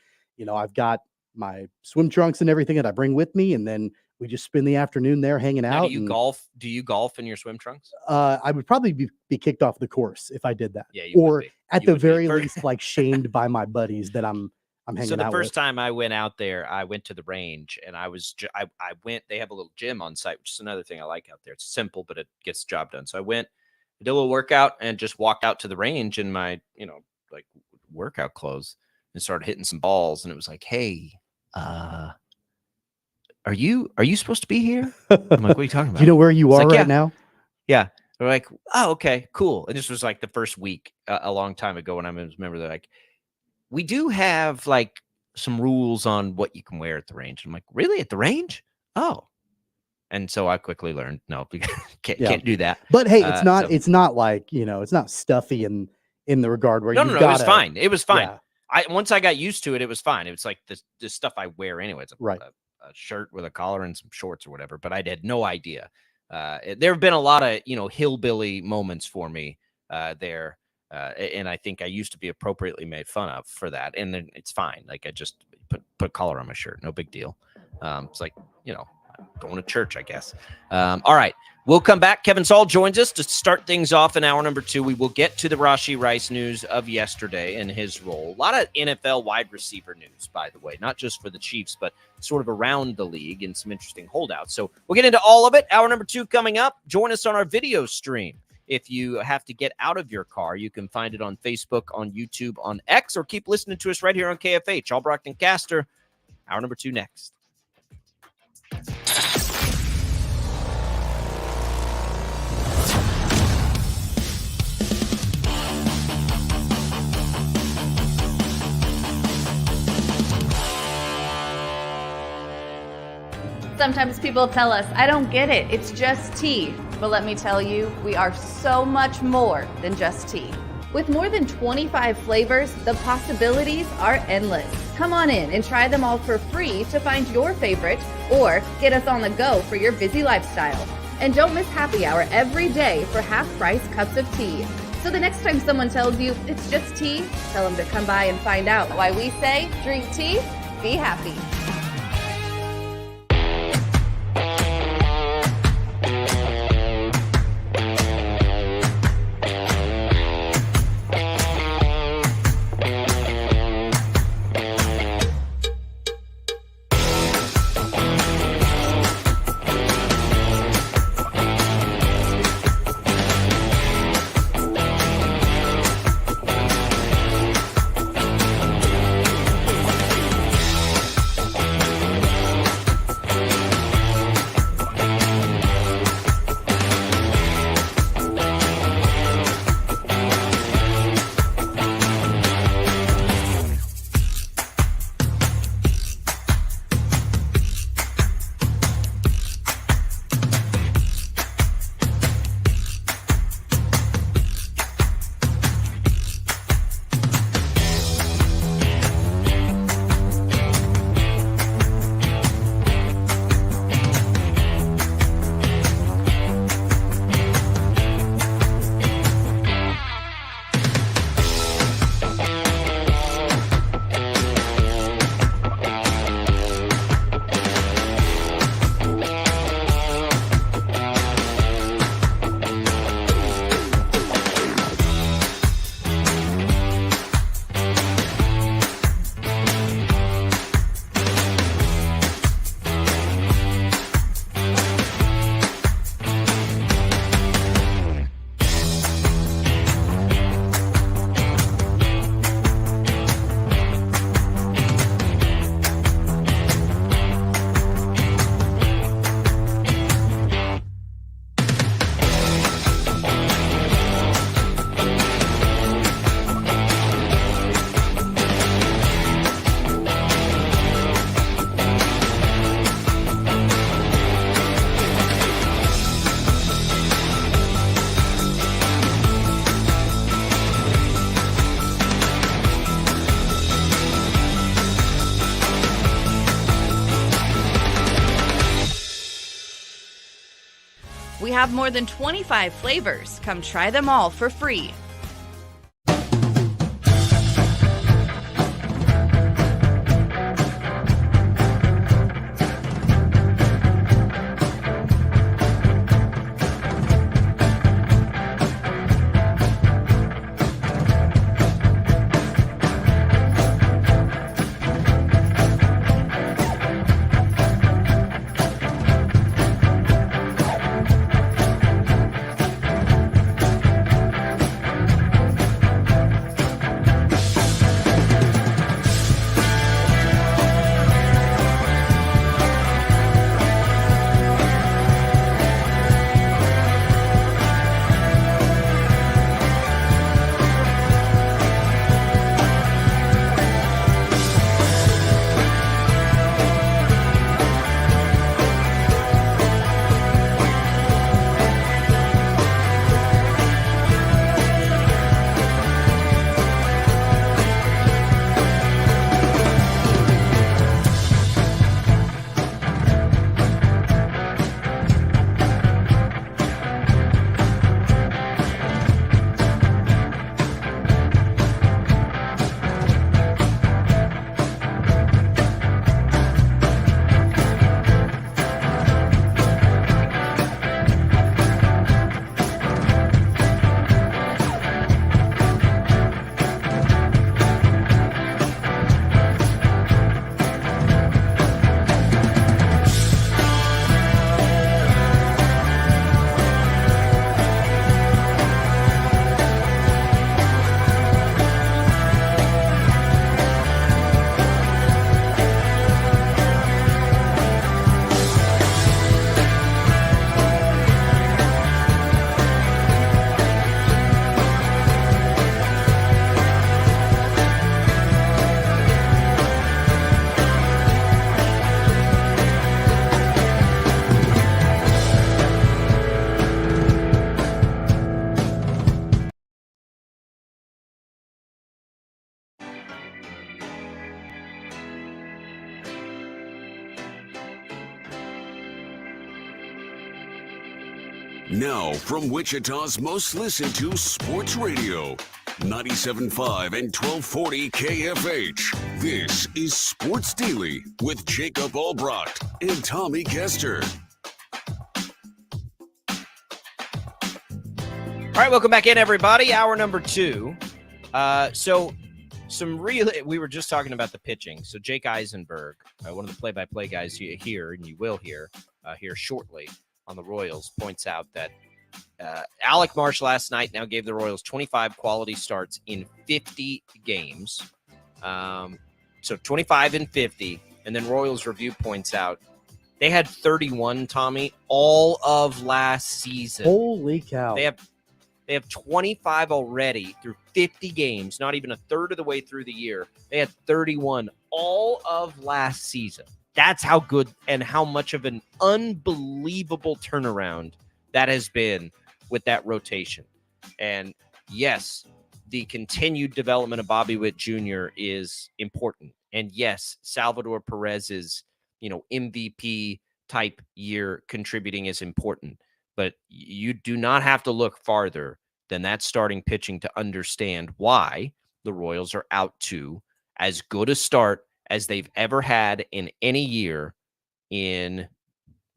I've got my swim trunks and everything that I bring with me. And then we just spend the afternoon there hanging out. Golf? Do you golf in your swim trunks? I would probably be kicked off the course if I did that. Yeah, or at the very least, like shamed by my buddies that I'm hanging out with. So the first time I went out there, I went to the range and I went. They have a little gym on site, which is another thing I like out there. It's simple, but it gets the job done. So I went, did a little workout, and just walked out to the range in my like workout clothes and started hitting some balls. And it was like, hey. Are you supposed to be here? I'm like, what are you talking about? Do you know where you are right now? Yeah. They're like, oh, okay, cool. And this was like the first week a long time ago. And I remember they're like, we do have like some rules on what you can wear at the range. I'm like, really? At the range? Oh. And so I quickly learned, no, can't do that. But hey, it's not like, it's not stuffy in the regard where no, it was fine. It was fine. Yeah. Once I got used to it, it was fine. It was like this stuff I wear anyway. It's a shirt with a collar and some shorts or whatever, but I had no idea. There have been a lot of, hillbilly moments for me there. And I think I used to be appropriately made fun of for that. And then it's fine. Like I just put collar on my shirt. No big deal. It's like, going to church, I guess. All right. We'll come back. Kevin Saul joins us to start things off in hour number 2. We will get to the Rashee Rice news of yesterday and his role. A lot of NFL wide receiver news, by the way, not just for the Chiefs, but sort of around the league and some interesting holdouts. So we'll get into all of it. Hour number 2 coming up. Join us on our video stream. If you have to get out of your car, you can find it on Facebook, on YouTube, on X, or keep listening to us right here on KFH. Albracht and Castor. Hour number 2 next. Sometimes people tell us, I don't get it, it's just tea. But let me tell you, we are so much more than just tea. With more than 25 flavors, the possibilities are endless. Come on in and try them all for free to find your favorite or get us on the go for your busy lifestyle. And don't miss happy hour every day for half-price cups of tea. So the next time someone tells you it's just tea, tell them to come by and find out why we say, drink tea, be happy. We have more than 25 flavors. Come try them all for free. Now, from Wichita's most listened to sports radio, 97.5 and 1240 KFH. This is Sports Daily with Jacob Albracht and Tommy Castor. All right, welcome back in, everybody. Hour number 2. We were just talking about the pitching. So Jake Eisenberg, one of the play-by-play guys you hear, and you will hear here shortly on the Royals, points out that Alec Marsh last night now gave the Royals 25 quality starts in 50 games. So 25 and 50. And then Royals Review points out they had 31, Tommy, all of last season. Holy cow. They have 25 already through 50 games, not even a third of the way through the year. They had 31 all of last season. That's how good and how much of an unbelievable turnaround that has been with that rotation. And yes, the continued development of Bobby Witt Jr. is important. And yes, Salvador Perez's, MVP type year contributing is important. But you do not have to look farther than that starting pitching to understand why the Royals are out to as good a start as they've ever had in any year in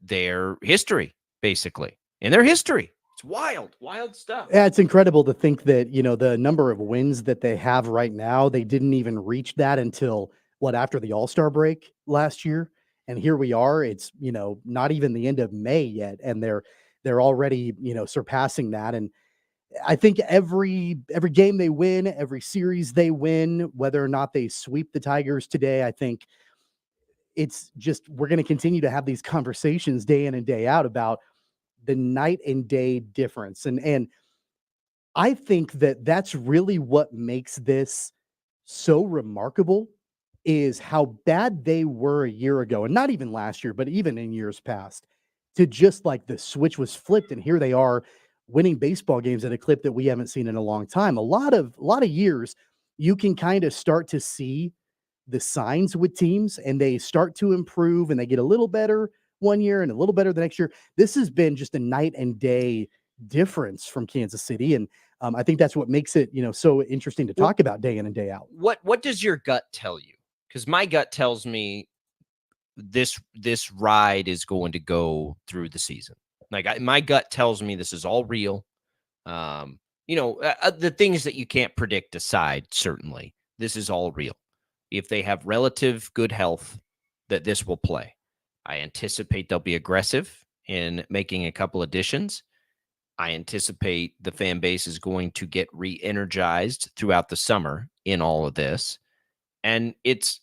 their history, basically. In their history. It's wild stuff. Yeah, it's incredible to think that, the number of wins that they have right now, they didn't even reach that until, after the All-Star break last year. And here we are. It's, not even the end of May yet. And they're already, surpassing that. And I think every game they win, every series they win, whether or not they sweep the Tigers today, I think it's just, we're going to continue to have these conversations day in and day out about the night and day difference. And I think that that's really what makes this so remarkable is how bad they were a year ago. And not even last year, but even in years past. To just like the switch was flipped and here they are winning baseball games at a clip that we haven't seen in a long time. A lot of years you can kind of start to see the signs with teams and they start to improve and they get a little better one year and a little better the next year. This has been just a night and day difference from Kansas City. And I think that's what makes it, so interesting to talk about day in and day out. What does your gut tell you? Because my gut tells me this ride is going to go through the season. My gut tells me this is all real. The things that you can't predict aside, certainly this is all real. If they have relative good health, that this will play. I anticipate they'll be aggressive in making a couple additions. I anticipate the fan base is going to get re-energized throughout the summer in all of this. And it's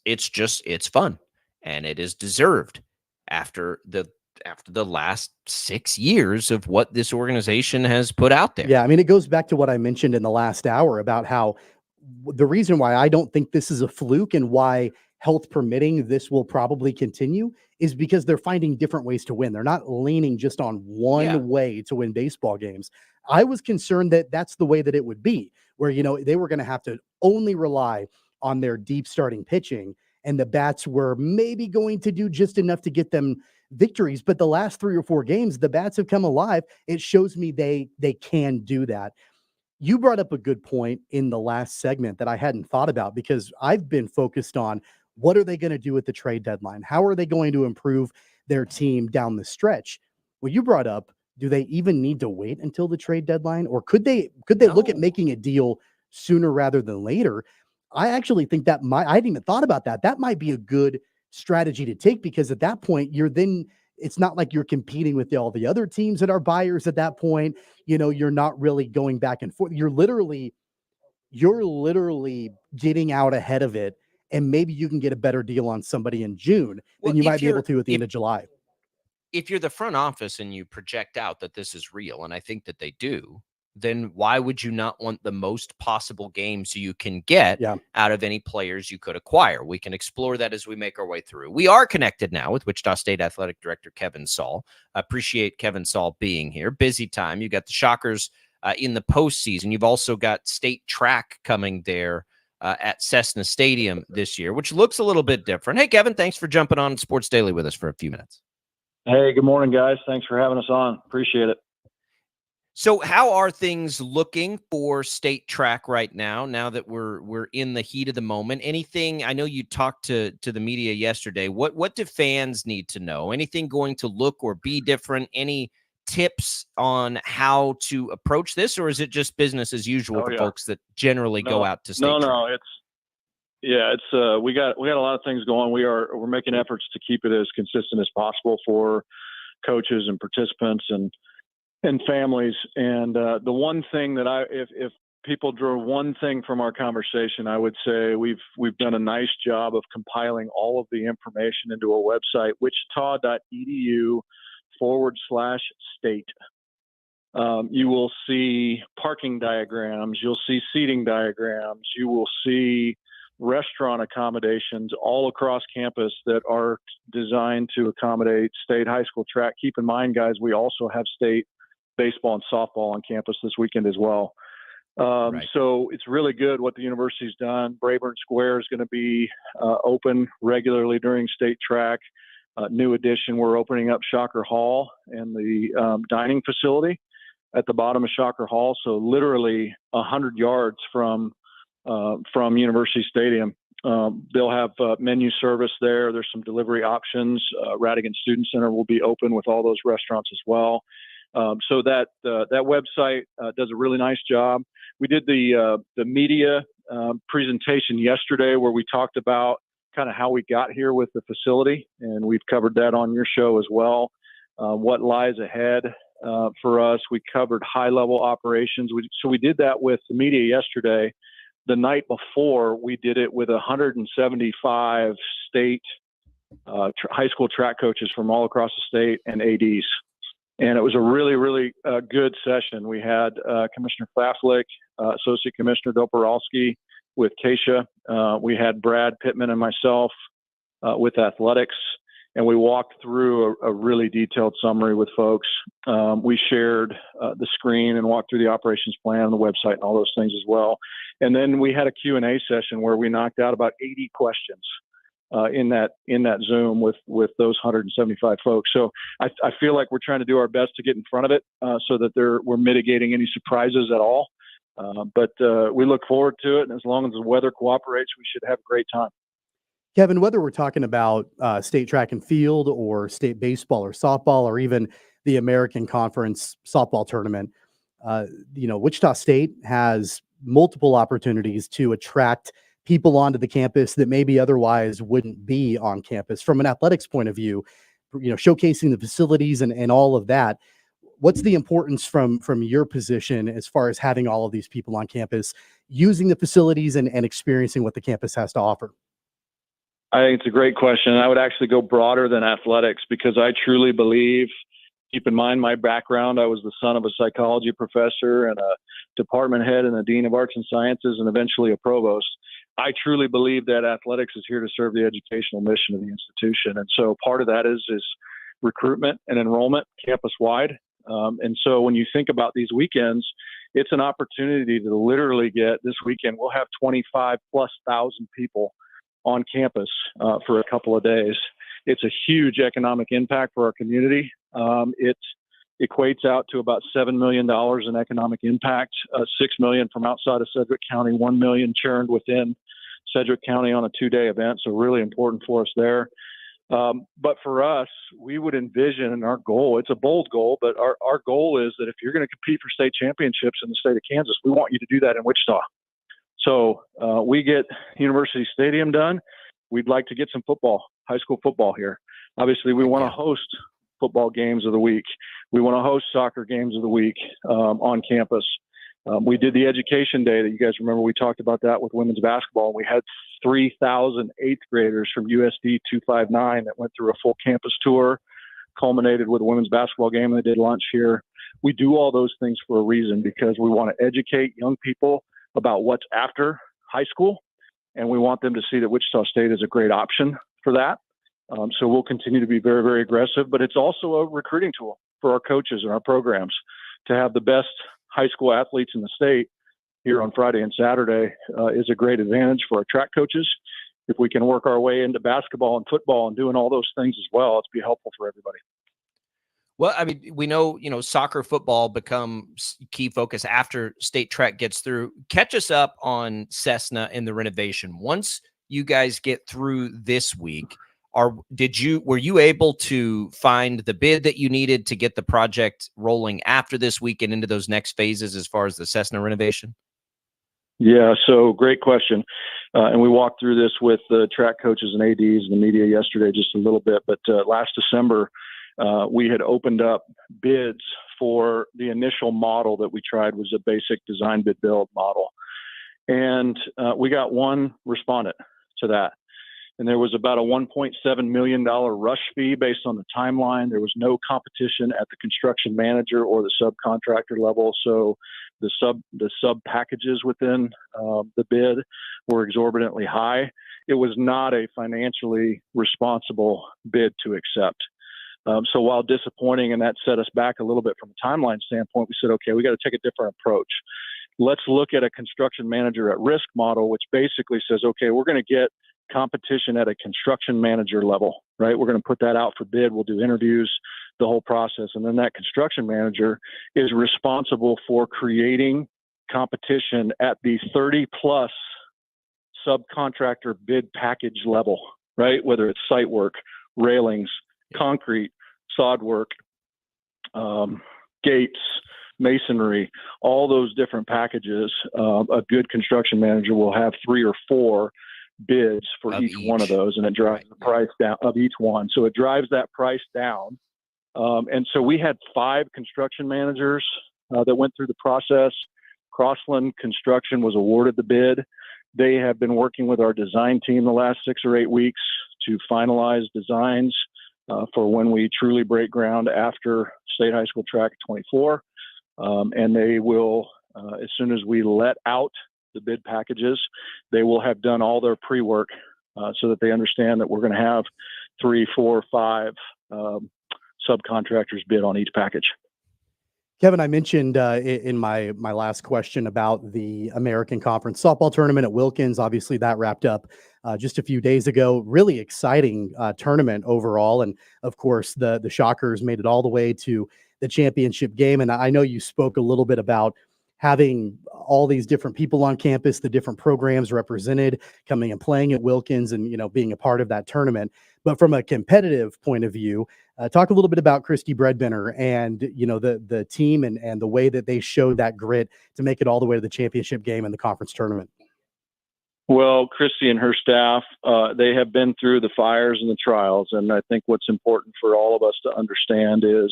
fun. And it is deserved after the last 6 years of what this organization has put out there. Yeah, I mean, it goes back to what I mentioned in the last hour about how the reason why I don't think this is a fluke and why health permitting this will probably continue is because they're finding different ways to win. They're not leaning just on one way to win baseball games. I was concerned that that's the way that it would be, where, they were going to have to only rely on their deep starting pitching and the bats were maybe going to do just enough to get them victories. But the last 3 or 4 games, the bats have come alive. It shows me they can do that. You brought up a good point in the last segment that I hadn't thought about because I've been focused on what are they going to do at the trade deadline? How are they going to improve their team down the stretch? Well, you brought up, do they even need to wait until the trade deadline? Or could they look at making a deal sooner rather than later? I actually think I hadn't even thought about that. That might be a good strategy to take because at that point, it's not like you're competing with all the other teams that are buyers at that point. You're not really going back and forth. You're literally getting out ahead of it. And maybe you can get a better deal on somebody in June than you might be able to at the end of July. If you're the front office and you project out that this is real, and I think that they do, then why would you not want the most possible games you can get out of any players you could acquire? We can explore that as we make our way through. We are connected now with Wichita State Athletic Director Kevin Saul. I appreciate Kevin Saul being here. Busy time. You got the Shockers in the postseason. You've also got state track coming there at Cessna Stadium this year, which looks a little bit different. Hey, Kevin, thanks for jumping on Sports Daily with us for a few minutes. Hey, good morning, guys. Thanks for having us on. Appreciate it. So how are things looking for state track right now that we're in the heat of the moment? Anything, I know you talked to the media yesterday. What do fans need to know? Anything going to look or be different? Any tips on how to approach this, or is it just business as usual Oh for yeah. folks that generally go out to state No, track? it's we got a lot of things going. We're making efforts to keep it as consistent as possible for coaches and participants and families. And the one thing that if people drew one thing from our conversation, I would say we've done a nice job of compiling all of the information into a website, wichita.edu/state. You will see parking diagrams, you'll see seating diagrams, you will see restaurant accommodations all across campus that are designed to accommodate state high school track. Keep in mind, guys, we also have state baseball and softball on campus this weekend as well. Right. So it's really good what the university's done. Brayburn Square is going to be open regularly during state track. New addition, we're opening up Shocker Hall and the dining facility at the bottom of Shocker Hall. So literally 100 yards from University Stadium. They'll have menu service there. There's some delivery options. Radigan Student Center will be open with all those restaurants as well. So that website does a really nice job. We did the media presentation yesterday where we talked about kind of how we got here with the facility, and we've covered that on your show as well. What lies ahead for us. We covered high-level operations. So we did that with the media yesterday. The night before, we did it with 175 state high school track coaches from all across the state and ADs. And it was a really, really good session. We had Commissioner Faflick, Associate Commissioner Doporalski with Keisha. We had Brad Pittman and myself with athletics. And we walked through a really detailed summary with folks. We shared the screen and walked through the operations plan on the website and all those things as well. And then we had a Q&A session where we knocked out about 80 questions in that Zoom with those 175 folks. So I feel like we're trying to do our best to get in front of it so that we're mitigating any surprises at all. But we look forward to it. And as long as the weather cooperates, we should have a great time. Kevin, whether we're talking about state track and field or state baseball or softball or even the American Conference softball tournament, Wichita State has multiple opportunities to attract people onto the campus that maybe otherwise wouldn't be on campus. From an athletics point of view, showcasing the facilities and all of that. What's the importance from your position as far as having all of these people on campus, using the facilities and experiencing what the campus has to offer? I think it's a great question. I would actually go broader than athletics because I truly believe, keep in mind my background, I was the son of a psychology professor and a department head and a dean of arts and sciences and eventually a provost. I truly believe that athletics is here to serve the educational mission of the institution. And so part of that is recruitment and enrollment campus-wide. And so when you think about these weekends, it's an opportunity to literally get this weekend, we'll have 25,000+ people on campus for a couple of days. It's a huge economic impact for our community. It equates out to about $7 million in economic impact, $6 million from outside of Sedgwick County, $1 million churned within Sedgwick County on a 2-day event. So really important for us there. But for us, we would envision, and our goal, it's a bold goal, but our goal is that if you're going to compete for state championships in the state of Kansas, we want you to do that in Wichita. So we get University Stadium done. We'd like to get some football, high school football here. Obviously, we want to host football games of the week. We want to host soccer games of the week on campus. We did the education day that you guys remember. We talked about that with women's basketball. We had 3,000 eighth graders from USD 259 that went through a full campus tour, culminated with a women's basketball game, and they did lunch here. We do all those things for a reason because we want to educate young people about what's after high school, and we want them to see that Wichita State is a great option for that. So we'll continue to be very, very aggressive, but it's also a recruiting tool for our coaches and our programs to have the best high school athletes in the state here on Friday and Saturday is a great advantage for our track coaches. If we can work our way into basketball and football and doing all those things as well, it's be helpful for everybody. Well, I mean, we know, soccer, football become key focus after state track gets through. Catch us up on Cessna and the renovation. Once you guys get through this week, were you able to find the bid that you needed to get the project rolling after this week and into those next phases as far as the Cessna renovation? Yeah, so great question. And we walked through this with the track coaches and ADs and the media yesterday just a little bit. But last December, we had opened up bids for the initial model that we tried was a basic design bid build model. And we got one respondent to that. And there was about a $1.7 million rush fee based on the timeline. There was no competition at the construction manager or the subcontractor level. So the sub packages within the bid were exorbitantly high. It was not a financially responsible bid to accept. So while disappointing, and that set us back a little bit from a timeline standpoint, we said, okay, we got to take a different approach. Let's look at a construction manager at risk model, which basically says, okay, we're going to get competition at a construction manager level, right? We're going to put that out for bid. We'll do interviews, the whole process. And then that construction manager is responsible for creating competition at the 30 plus subcontractor bid package level, right? Whether it's site work, railings, concrete, sod work, gates, masonry, all those different packages. A good construction manager will have 3 or 4 bids for each one of those, and it drives the price down of each one. So it drives that price down. And so we had 5 construction managers that went through the process. Crossland Construction was awarded the bid. They have been working with our design team the last 6 or 8 weeks to finalize designs for when we truly break ground after State High School Track 24. And they will, as soon as we let out the bid packages, they will have done all their pre-work so that they understand that we're going to have 3, 4, 5 subcontractors bid on each package. Kevin, I mentioned in my last question about the American Conference softball tournament at Wilkins. Obviously, that wrapped up just a few days ago. Really exciting tournament overall. And of course, the Shockers made it all the way to the championship game. And I know you spoke a little bit about having all these different people on campus, the different programs represented, coming and playing at Wilkins and, being a part of that tournament. But from a competitive point of view, talk a little bit about Christy Breadbinner and, the team and the way that they showed that grit to make it all the way to the championship game and the conference tournament. Well, Christy and her staff, they have been through the fires and the trials. And I think what's important for all of us to understand is,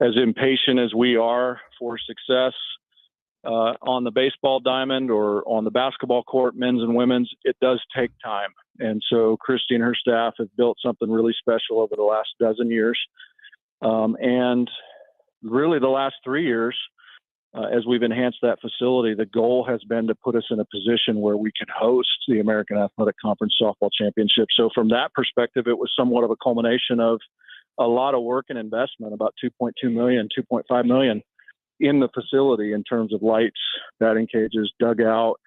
as impatient as we are for success, on the baseball diamond or on the basketball court, men's and women's, it does take time. And so Christy and her staff have built something really special over the last dozen years. And really the last 3 years, as we've enhanced that facility, the goal has been to put us in a position where we could host the American Athletic Conference Softball Championship. So from that perspective, it was somewhat of a culmination of a lot of work and investment, about $2.2 million, $2.5 million in the facility in terms of lights, batting cages, dugout,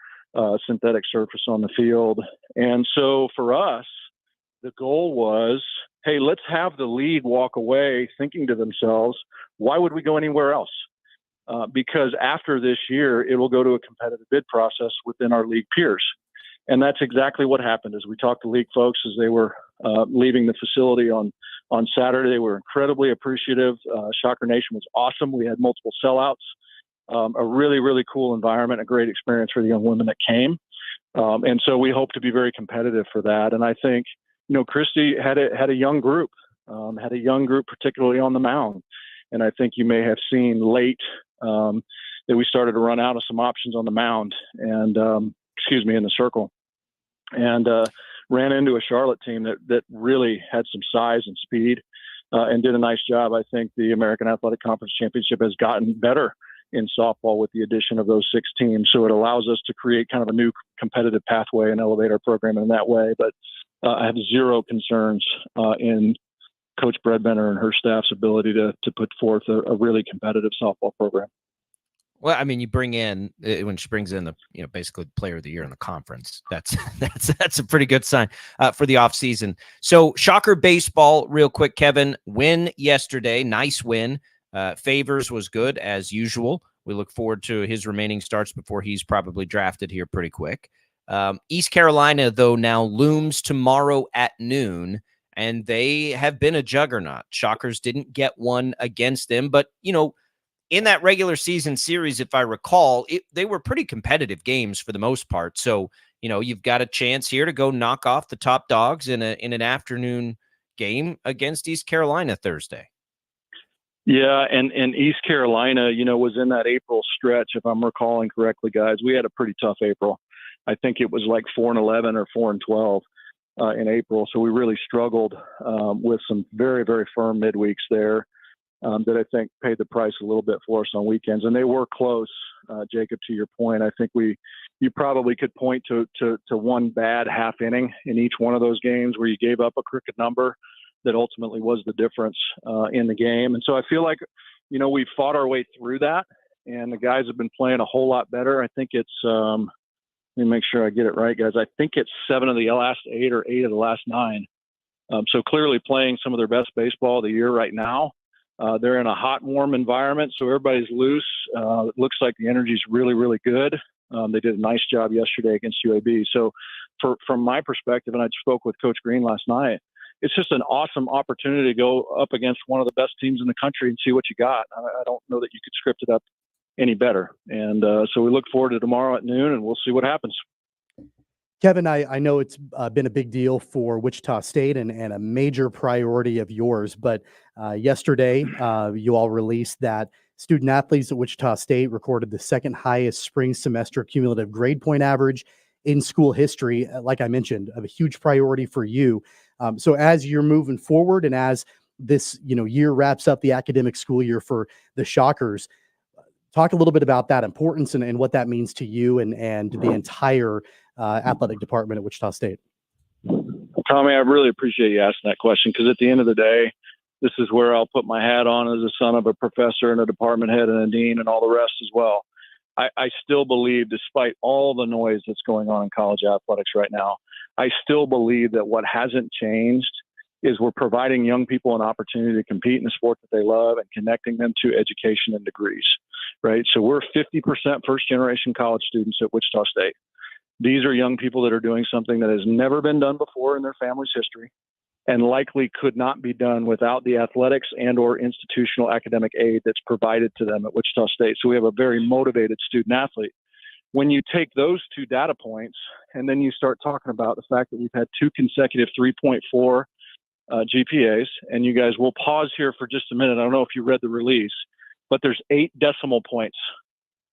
synthetic surface on the field. And so for us, the goal was, hey, let's have the league walk away thinking to themselves, why would we go anywhere else? Because after this year, it will go to a competitive bid process within our league peers. And that's exactly what happened. As we talked to league folks as they were leaving the facility on Saturday, they were incredibly appreciative. Shocker Nation was awesome. We had multiple sellouts, a really, really cool environment, a great experience for the young women that came. And so we hope to be very competitive for that. And I think, Christy had a young group, particularly on the mound. And I think you may have seen late that we started to run out of some options on the mound and, in the circle. And ran into a Charlotte team that really had some size and speed and did a nice job. I think the American Athletic Conference Championship has gotten better in softball with the addition of those 6 teams. So it allows us to create kind of a new competitive pathway and elevate our program in that way. But I have zero concerns in Coach Breadbinner and her staff's ability to put forth a really competitive softball program. Well, I mean, you bring in when she brings in the basically player of the year in the conference. That's a pretty good sign for the offseason. So Shocker baseball, real quick, Kevin. Win yesterday, nice win. Favors was good as usual. We look forward to his remaining starts before he's probably drafted here pretty quick. East Carolina, though, now looms tomorrow at noon, and they have been a juggernaut. Shockers didn't get one against them, but in that regular season series, if I recall, they were pretty competitive games for the most part. So, you've got a chance here to go knock off the top dogs in an afternoon game against East Carolina Thursday. Yeah, and East Carolina, was in that April stretch, if I'm recalling correctly, guys. We had a pretty tough April. I think it was like 4-11 or 4-12 in April. So we really struggled with some very, very firm midweeks there. That I think paid the price a little bit for us on weekends, and they were close. Jacob, to your point, I think you probably could point to one bad half inning in each one of those games where you gave up a crooked number that ultimately was the difference in the game. And so I feel like we've fought our way through that, and the guys have been playing a whole lot better. I think it's let me make sure I get it right, guys. I think it's 7 of the last 8 or 8 of the last 9. So clearly playing some of their best baseball of the year right now. They're in a hot, warm environment, so everybody's loose. It looks like the energy's really, really good. They did a nice job yesterday against UAB. So from my perspective, and I spoke with Coach Green last night, it's just an awesome opportunity to go up against one of the best teams in the country and see what you got. I don't know that you could script it up any better. And so we look forward to tomorrow at noon, and we'll see what happens. Kevin, I know it's been a big deal for Wichita State and a major priority of yours, but yesterday you all released that student athletes at Wichita State recorded the second highest spring semester cumulative grade point average in school history. Like I mentioned, a huge priority for you. So as you're moving forward and as this year wraps up the academic school year for the Shockers, talk a little bit about that importance and what that means to you and the entire athletic department at Wichita State. Tommy, I really appreciate you asking that question, because at the end of the day, this is where I'll put my hat on as a son of a professor and a department head and a dean and all the rest as well. I still believe, despite all the noise that's going on in college athletics right now, I still believe that what hasn't changed is we're providing young people an opportunity to compete in a sport that they love and connecting them to education and degrees, right? So we're 50% first-generation college students at Wichita State. These are young people that are doing something that has never been done before in their family's history and likely could not be done without the athletics and or institutional academic aid that's provided to them at Wichita State. So we have a very motivated student athlete. When you take those two data points and then you start talking about the fact that we've had 2 consecutive 3.4 GPAs, and you guys will pause here for just a minute. I don't know if you read the release, but there's 8 decimal points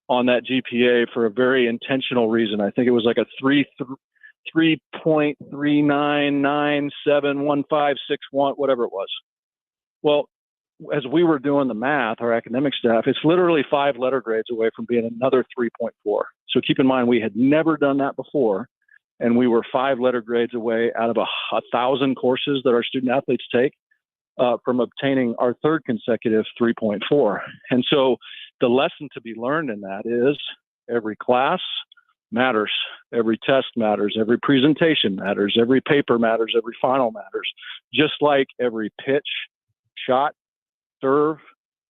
on that GPA for a very intentional reason. I think it was like a 3.39971561, whatever it was. Well, as we were doing the math, our academic staff, it's literally 5 letter grades away from being another 3.4. So keep in mind, we had never done that before, and we were 5 letter grades away out of 1,000 courses that our student athletes take from obtaining our 3rd consecutive 3.4. And so the lesson to be learned in that is every class matters, every test matters, every presentation matters, every paper matters, every final matters, just like every pitch, shot, serve,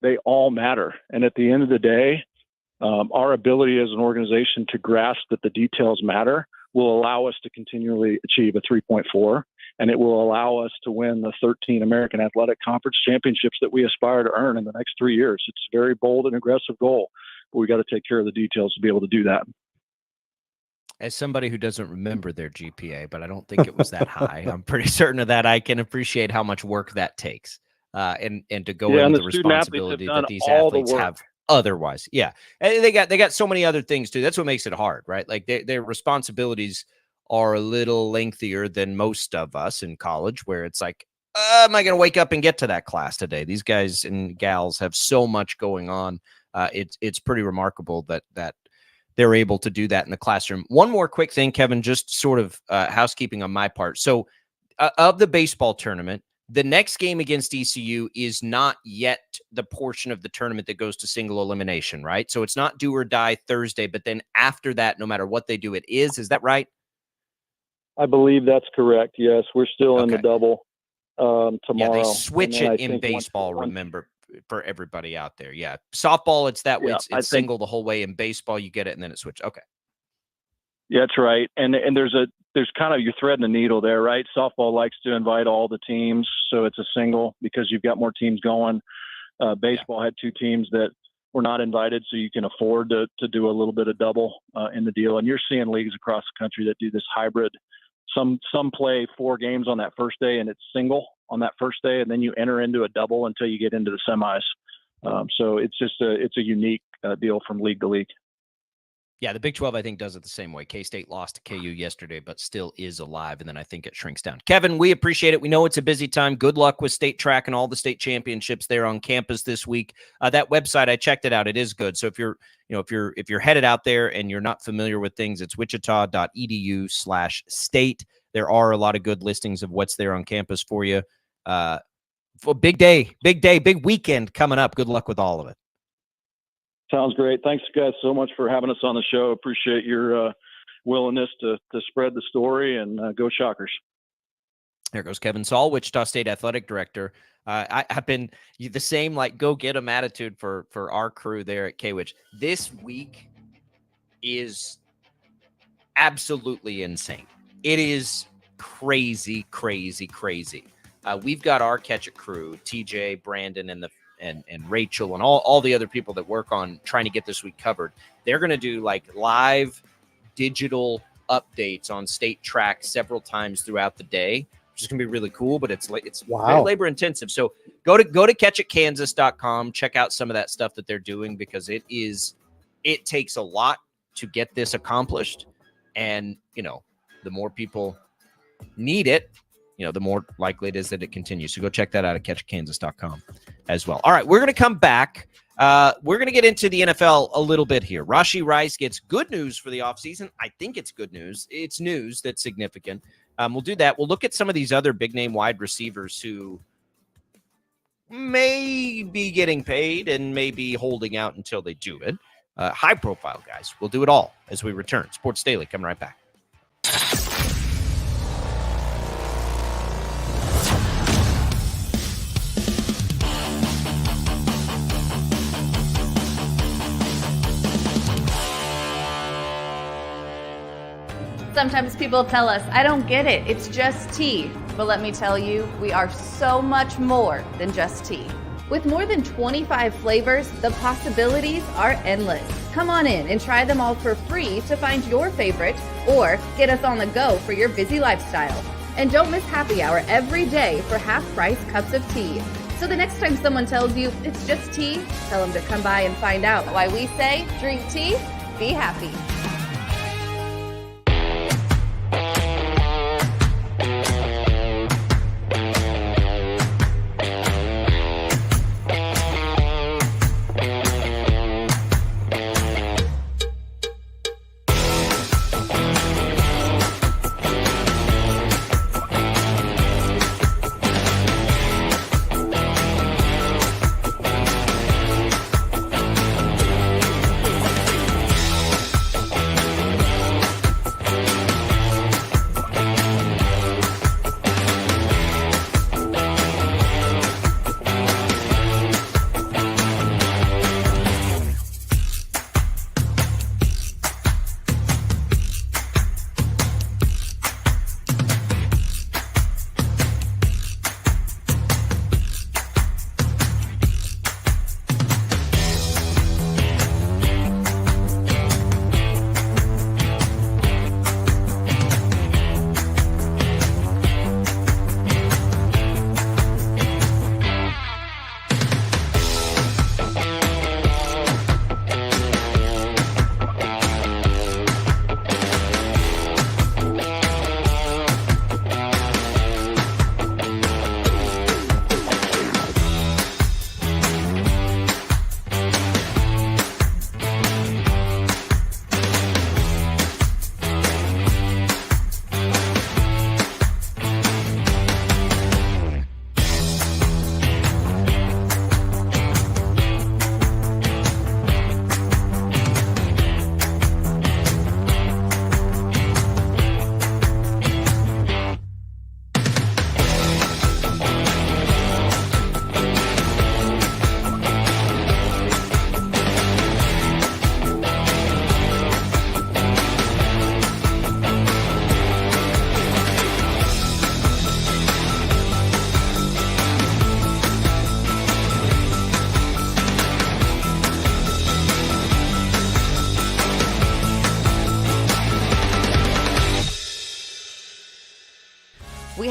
they all matter. And at the end of the day, our ability as an organization to grasp that the details matter will allow us to continually achieve a 3.4, and it will allow us to win the 13 American Athletic Conference championships that we aspire to earn in the next 3 years. It's a very bold and aggressive goal, but we got to take care of the details to be able to do that. As somebody who doesn't remember their GPA, but I don't think it was that high, I'm pretty certain of that. I can appreciate how much work that takes, and to go in with the responsibility that these athletes have otherwise. Yeah, and they got so many other things too. That's what makes it hard, right? Like their responsibilities are a little lengthier than most of us in college, where it's like, am I going to wake up and get to that class today? These guys and gals have so much going on. It's pretty remarkable that they're able to do that in the classroom. One more quick thing, Kevin, just sort of housekeeping on my part. So of the baseball tournament, The next game against ECU is not yet the portion of the tournament that goes to single elimination, right? So it's not do or die Thursday, but then after that, no matter what they do, it is. Is that right? I believe that's correct. Yes, we're still in the double tomorrow. Yeah, they switch it in think baseball, remember, for everybody out there. Yeah. Softball, it's that way. Yeah, It's single the whole way. In baseball, you get it, and then it switches. Okay. Yeah, that's right. And there's kind of, you're threading the needle there, right? Softball likes to invite all the teams, so it's a single because you've got more teams going. Baseball had 2 teams that were not invited, so you can afford to do a little bit of double in the deal. And you're seeing leagues across the country that do this hybrid. Some play 4 games on that first day, and it's single on that first day, and then you enter into a double until you get into the semis. So it's just it's a unique deal from league to league. Yeah, the Big 12, I think, does it the same way. K-State lost to KU yesterday, but still is alive, and then I think it shrinks down. Kevin, we appreciate it. We know it's a busy time. Good luck with state track and all the state championships there on campus this week. That website, I checked it out. It is good. So if you're headed out there and you're not familiar with things, it's wichita.edu/state. There are a lot of good listings of what's there on campus for you. For big day, big weekend coming up. Good luck with all of it. Sounds great. Thanks, guys, so much for having us on the show. Appreciate your willingness to spread the story, and go Shockers. There goes Kevin Saul, Wichita State Athletic Director. I've been the same, like, go get 'em attitude for our crew there at K-Wich. This week is absolutely insane. It is crazy, crazy, crazy. We've got our Catch It crew, TJ, Brandon, and Rachel, and all the other people that work on trying to get this week covered. They're going to do like live digital updates on state track several times throughout the day, which is going to be really cool, but it's very labor intensive. So go to catchitkansas.com, check out some of that stuff that they're doing, because it takes a lot to get this accomplished. And, the more people need it, the more likely it is that it continues. So go check that out at catchitkansas.com as well. All right, we're going to come back. We're going to get into the NFL a little bit here. Rashee Rice gets good news for the offseason. I think it's good news. It's news that's significant. We'll do that. We'll look at some of these other big-name wide receivers who may be getting paid and may be holding out until they do it. High-profile guys. We'll do it all as we return. Sports Daily, coming right back. Sometimes people tell us, I don't get it, it's just tea. But let me tell you, we are so much more than just tea. With more than 25 flavors, the possibilities are endless. Come on in and try them all for free to find your favorite, or get us on the go for your busy lifestyle. And don't miss happy hour every day for half-price cups of tea. So the next time someone tells you it's just tea, tell them to come by and find out why we say, drink tea, be happy.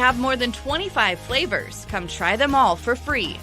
have more than 25 flavors. Come try them all for free.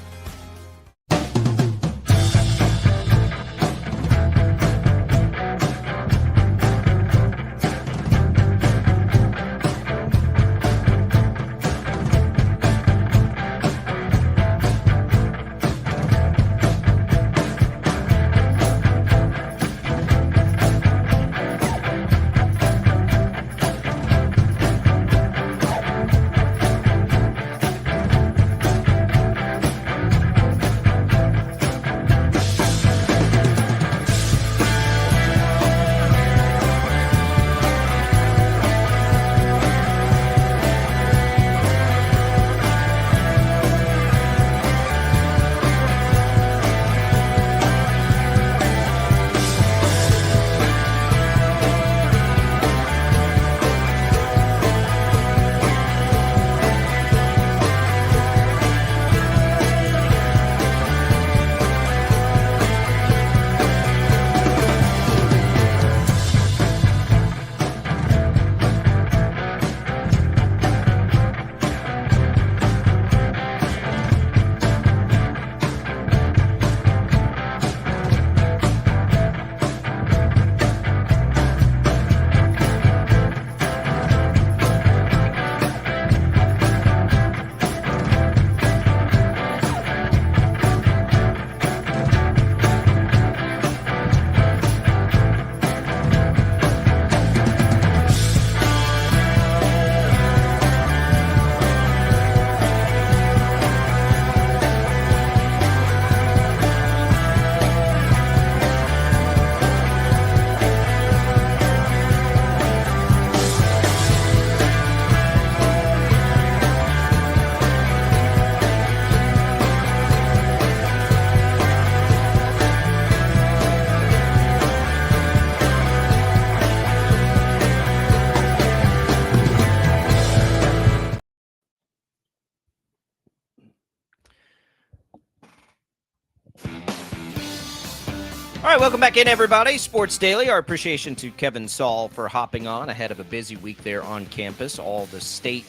All right, welcome back in, everybody. Sports Daily. Our appreciation to Kevin Saul for hopping on ahead of a busy week there on campus. All the state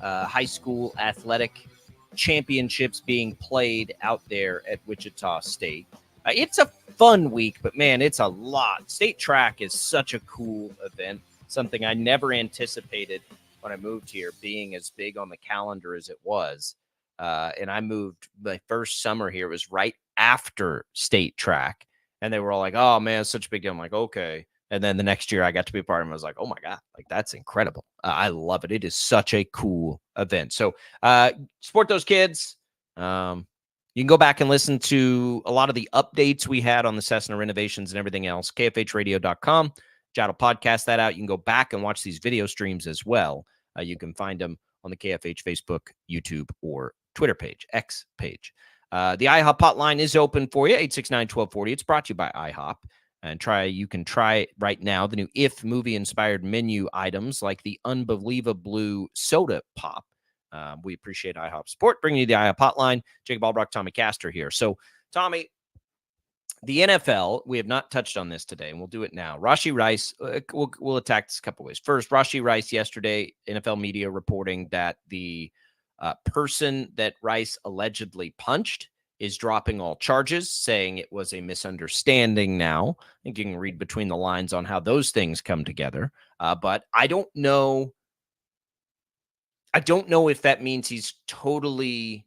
high school athletic championships being played out there at Wichita State. It's a fun week, but man, it's a lot. State track is such a cool event, something I never anticipated when I moved here being as big on the calendar as it was. And I moved my first summer here. It was right after state track. And they were all like, oh, man, it's such a big deal. I'm like, okay. And then the next year I got to be a part of it. I was like, oh, my God, like that's incredible. I love it. It is such a cool event. So support those kids. You can go back and listen to a lot of the updates we had on the Cessna renovations and everything else. KFHradio.com. Jad will podcast that out. You can go back and watch these video streams as well. You can find them on the KFH Facebook, YouTube, or Twitter page, X page. The IHOP hotline is open for you, 869-1240. It's brought to you by IHOP. And you can try right now the new If movie-inspired menu items like the Unbelievable Blue Soda Pop. We appreciate IHOP support. Bringing you the IHOP hotline. Jacob Albracht, Tommy Castor here. So, Tommy, the NFL, we have not touched on this today, and we'll do it now. Rashee Rice, we'll attack this a couple ways. First, Rashee Rice yesterday, NFL media reporting that the person that Rice allegedly punched is dropping all charges, saying it was a misunderstanding now. I think you can read between the lines on how those things come together. But I don't know. I don't know if that means he's totally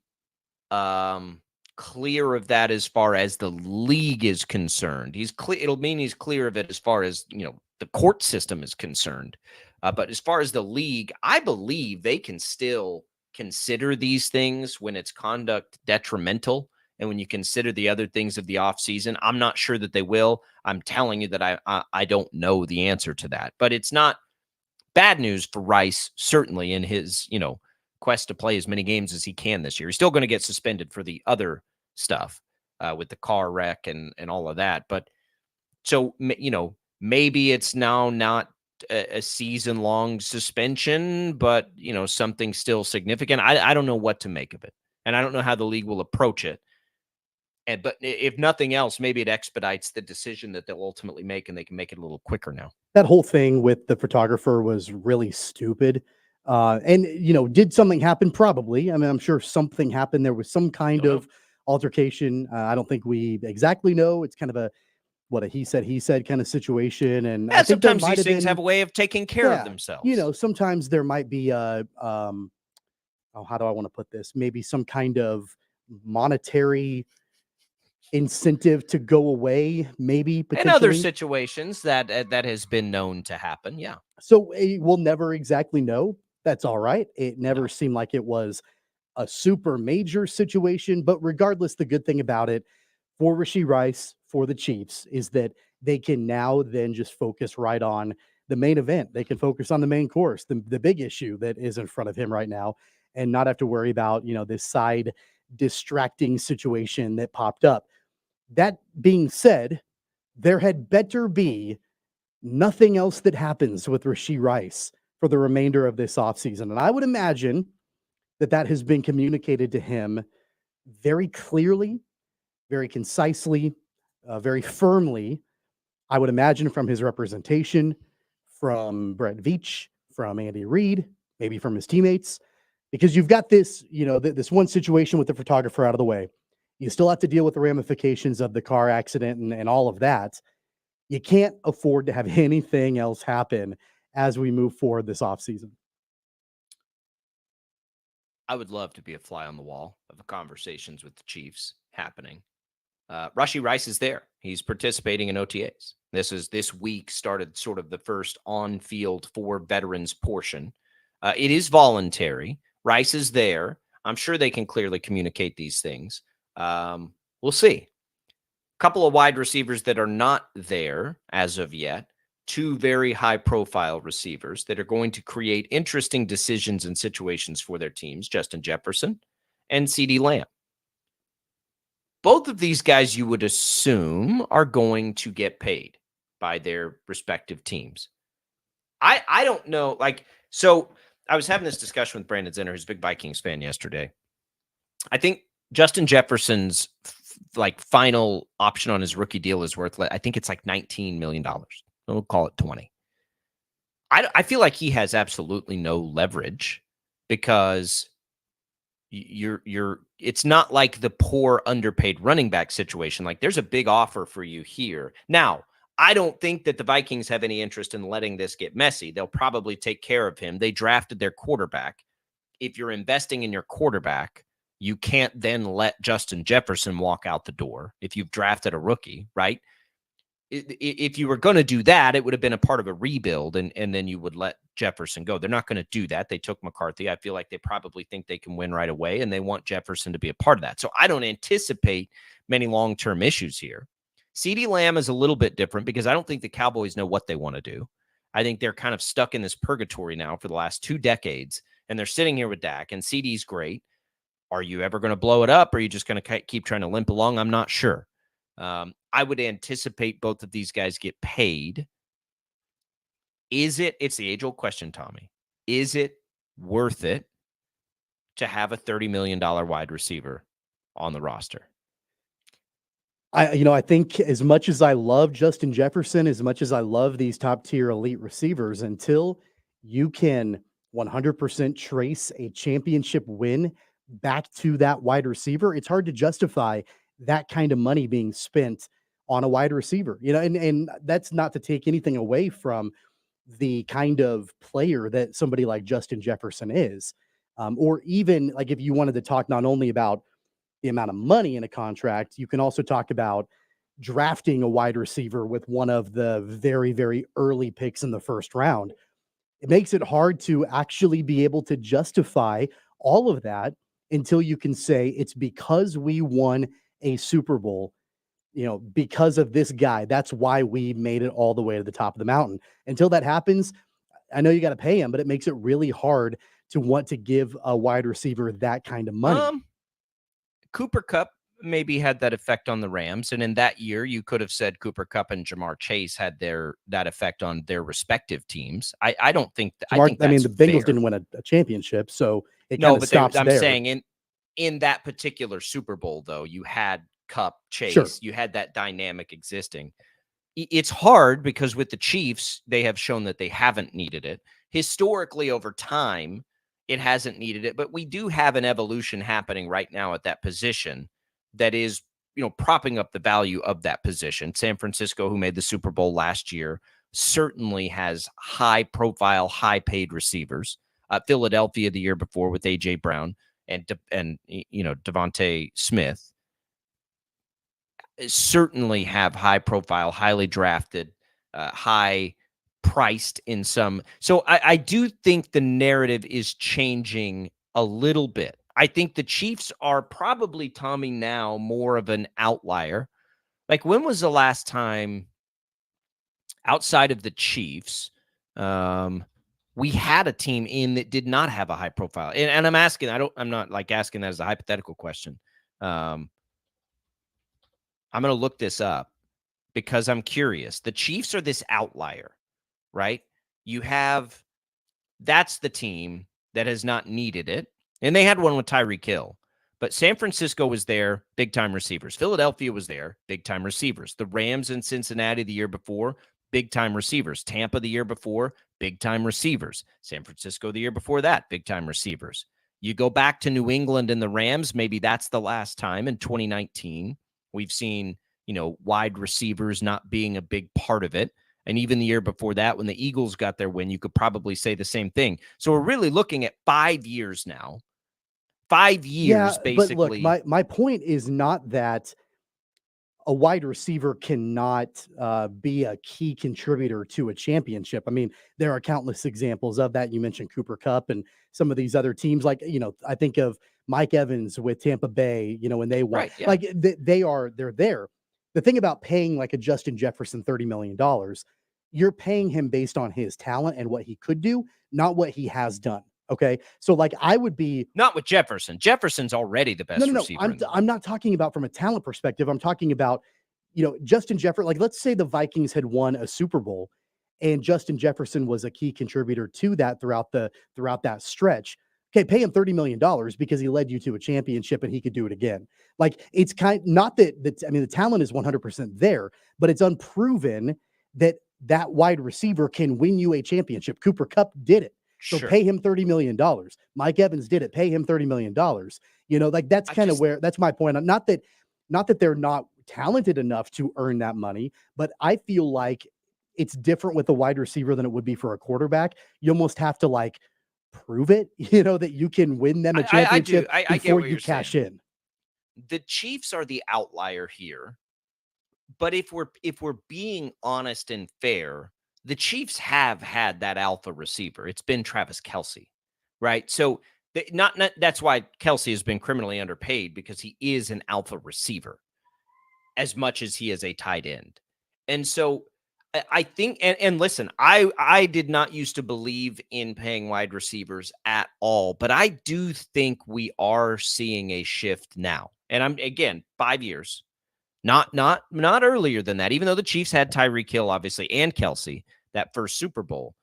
clear of that as far as the league is concerned. He's clear. It'll mean he's clear of it as far as, the court system is concerned. But as far as the league, I believe they can still consider these things when it's conduct detrimental. And when you consider the other things of the offseason, I'm not sure that they will. I'm telling you that I don't know the answer to that. But it's not bad news for Rice, certainly in his, quest to play as many games as he can this year. He's still going to get suspended for the other stuff with the car wreck and all of that. But so, maybe it's now not a season-long suspension, but, something still significant. I don't know what to make of it. And I don't know how the league will approach it. But if nothing else, maybe it expedites the decision that they'll ultimately make, and they can make it a little quicker now. That whole thing with the photographer was really stupid. And, did something happen? Probably. I mean, I'm sure something happened. There was some kind of altercation. I don't think we exactly know. It's kind of a he said kind of situation. And I think there sometimes might these have things been, have a way of taking care of themselves. sometimes there might be how do I want to put this? Maybe some kind of monetary incentive to go away, maybe And other potentially. situations that has been known to happen. Yeah. So we'll never exactly know. That's all right. It never seemed like it was a super major situation, but regardless, the good thing about it for Rashee Rice, for the Chiefs, is that they can now then just focus right on the main event. They can focus on the main course, the big issue that is in front of him right now, and not have to worry about, this side distracting situation that popped up. That being said, there had better be nothing else that happens with Rashee Rice for the remainder of this offseason. And I would imagine that has been communicated to him very clearly, very concisely, very firmly. I would imagine from his representation, from Brett Veach, from Andy Reid, maybe from his teammates, because you've got this, this one situation with the photographer out of the way. You still have to deal with the ramifications of the car accident and all of that. You can't afford to have anything else happen as we move forward this offseason. I would love to be a fly on the wall of conversations with the Chiefs happening. Rashee Rice is there. He's participating in OTAs. This week started sort of the first on-field for veterans portion. It is voluntary. Rice is there. I'm sure they can clearly communicate these things. We'll see. A couple of wide receivers that are not there as of yet. Two very high-profile receivers that are going to create interesting decisions and situations for their teams, Justin Jefferson and CeeDee Lamb. Both of these guys, you would assume, are going to get paid by their respective teams. I don't know. So I was having this discussion with Brandon Zinner, who's a big Vikings fan, yesterday. I think Justin Jefferson's final option on his rookie deal is worth, I think it's like $19 million. We'll call it 20. I feel like he has absolutely no leverage because it's not like the poor underpaid running back situation. Like, there's a big offer for you here. Now, I don't think that the Vikings have any interest in letting this get messy. They'll probably take care of him. They drafted their quarterback. If you're investing in your quarterback, you can't then let Justin Jefferson walk out the door if you've drafted a rookie, right? If you were going to do that, it would have been a part of a rebuild, and then you would let Jefferson go. They're not going to do that. They took McCarthy. I feel like they probably think they can win right away, and they want Jefferson to be a part of that. So I don't anticipate many long-term issues here. CeeDee Lamb is a little bit different because I don't think the Cowboys know what they want to do. I think they're kind of stuck in this purgatory now for the last 2 decades, and they're sitting here with Dak, and CeeDee's great. Are you ever going to blow it up, or are you just going to keep trying to limp along? I'm not sure. I would anticipate both of these guys get paid. It's the age-old question, Tommy. Is it worth it to have a $30 million wide receiver on the roster? I think as much as I love Justin Jefferson, as much as I love these top-tier elite receivers, until you can 100% trace a championship win back to that wide receiver, it's hard to justify that kind of money being spent on a wide receiver, and that's not to take anything away from the kind of player that somebody like Justin Jefferson is. Or even like if you wanted to talk not only about the amount of money in a contract, you can also talk about drafting a wide receiver with one of the very, very early picks in the first round. It makes it hard to actually be able to justify all of that until you can say it's because we won a Super Bowl, because of this guy. That's why we made it all the way to the top of the mountain. Until that happens, I know you got to pay him, but it makes it really hard to want to give a wide receiver that kind of money. Cooper Kupp maybe had that effect on the Rams, and in that year, you could have said Cooper Kupp and Jamar Chase had that effect on their respective teams. I don't think that. I think the Bengals fair. didn't win a championship, so it kind of stops there. I'm saying in that particular Super Bowl, though, you had Kupp, Chase, Sure. You had that dynamic existing. it's hard because with the Chiefs, they have shown that they haven't needed it. Historically, over time, it hasn't needed it, but we do have an evolution happening right now at that position that is, propping up the value of that position. San Francisco, who made the Super Bowl last year, certainly has high profile, high paid receivers. Philadelphia the year before with A.J. Brown and Devontae Smith certainly have high profile, highly drafted, high priced in some. So I do think the narrative is changing a little bit. I think the Chiefs are probably, Tommy, now more of an outlier. Like, when was the last time outside of the Chiefs, we had a team in that did not have a high profile? And I'm asking, I'm not like asking that as a hypothetical question. I'm going to look this up because I'm curious. The Chiefs are this outlier, right? That's the team that has not needed it. And they had one with Tyreek Hill. But San Francisco was there, big-time receivers. Philadelphia was there, big-time receivers. The Rams in Cincinnati the year before, big-time receivers. Tampa the year before, big-time receivers. San Francisco the year before that, big-time receivers. You go back to New England and the Rams, maybe that's the last time in 2019. We've seen, wide receivers not being a big part of it. And even the year before that, when the Eagles got their win, you could probably say the same thing. So we're really looking at 5 years now. 5 years, basically. But look, my point is not that a wide receiver cannot be a key contributor to a championship. I mean, there are countless examples of that. You mentioned Cooper Kupp and some of these other teams. Like, I think of Mike Evans with Tampa Bay, when they won. Right, yeah. Like, they're there. The thing about paying like a Justin Jefferson $30 million, you're paying him based on his talent and what he could do, not what he has done. Okay. So like I would be not with Jefferson. Jefferson's already the best receiver. I'm not talking about from a talent perspective. I'm talking about, Justin Jefferson. Like, let's say the Vikings had won a Super Bowl and Justin Jefferson was a key contributor to that throughout that stretch. Okay, pay him $30 million because he led you to a championship and he could do it again. Like, it's not that the talent is 100% there, but it's unproven that wide receiver can win you a championship. Cooper Kupp did it. So pay him $30 million. Mike Evans did it. Pay him $30 million. Like, that's kind of where, that's my point. Not that they're not talented enough to earn that money, but I feel like it's different with a wide receiver than it would be for a quarterback. You almost have to like prove it, that you can win them a championship before you cash in. The Chiefs are the outlier here. But if we're being honest and fair, the Chiefs have had that alpha receiver. It's been Travis Kelce, right? So that's why Kelce has been criminally underpaid, because he is an alpha receiver as much as he is a tight end. And so I think, and listen, I did not used to believe in paying wide receivers at all, but I do think we are seeing a shift now. And I'm, again, 5 years. Not earlier than that, even though the Chiefs had Tyreek Hill, obviously, and Kelce that first Super Bowl.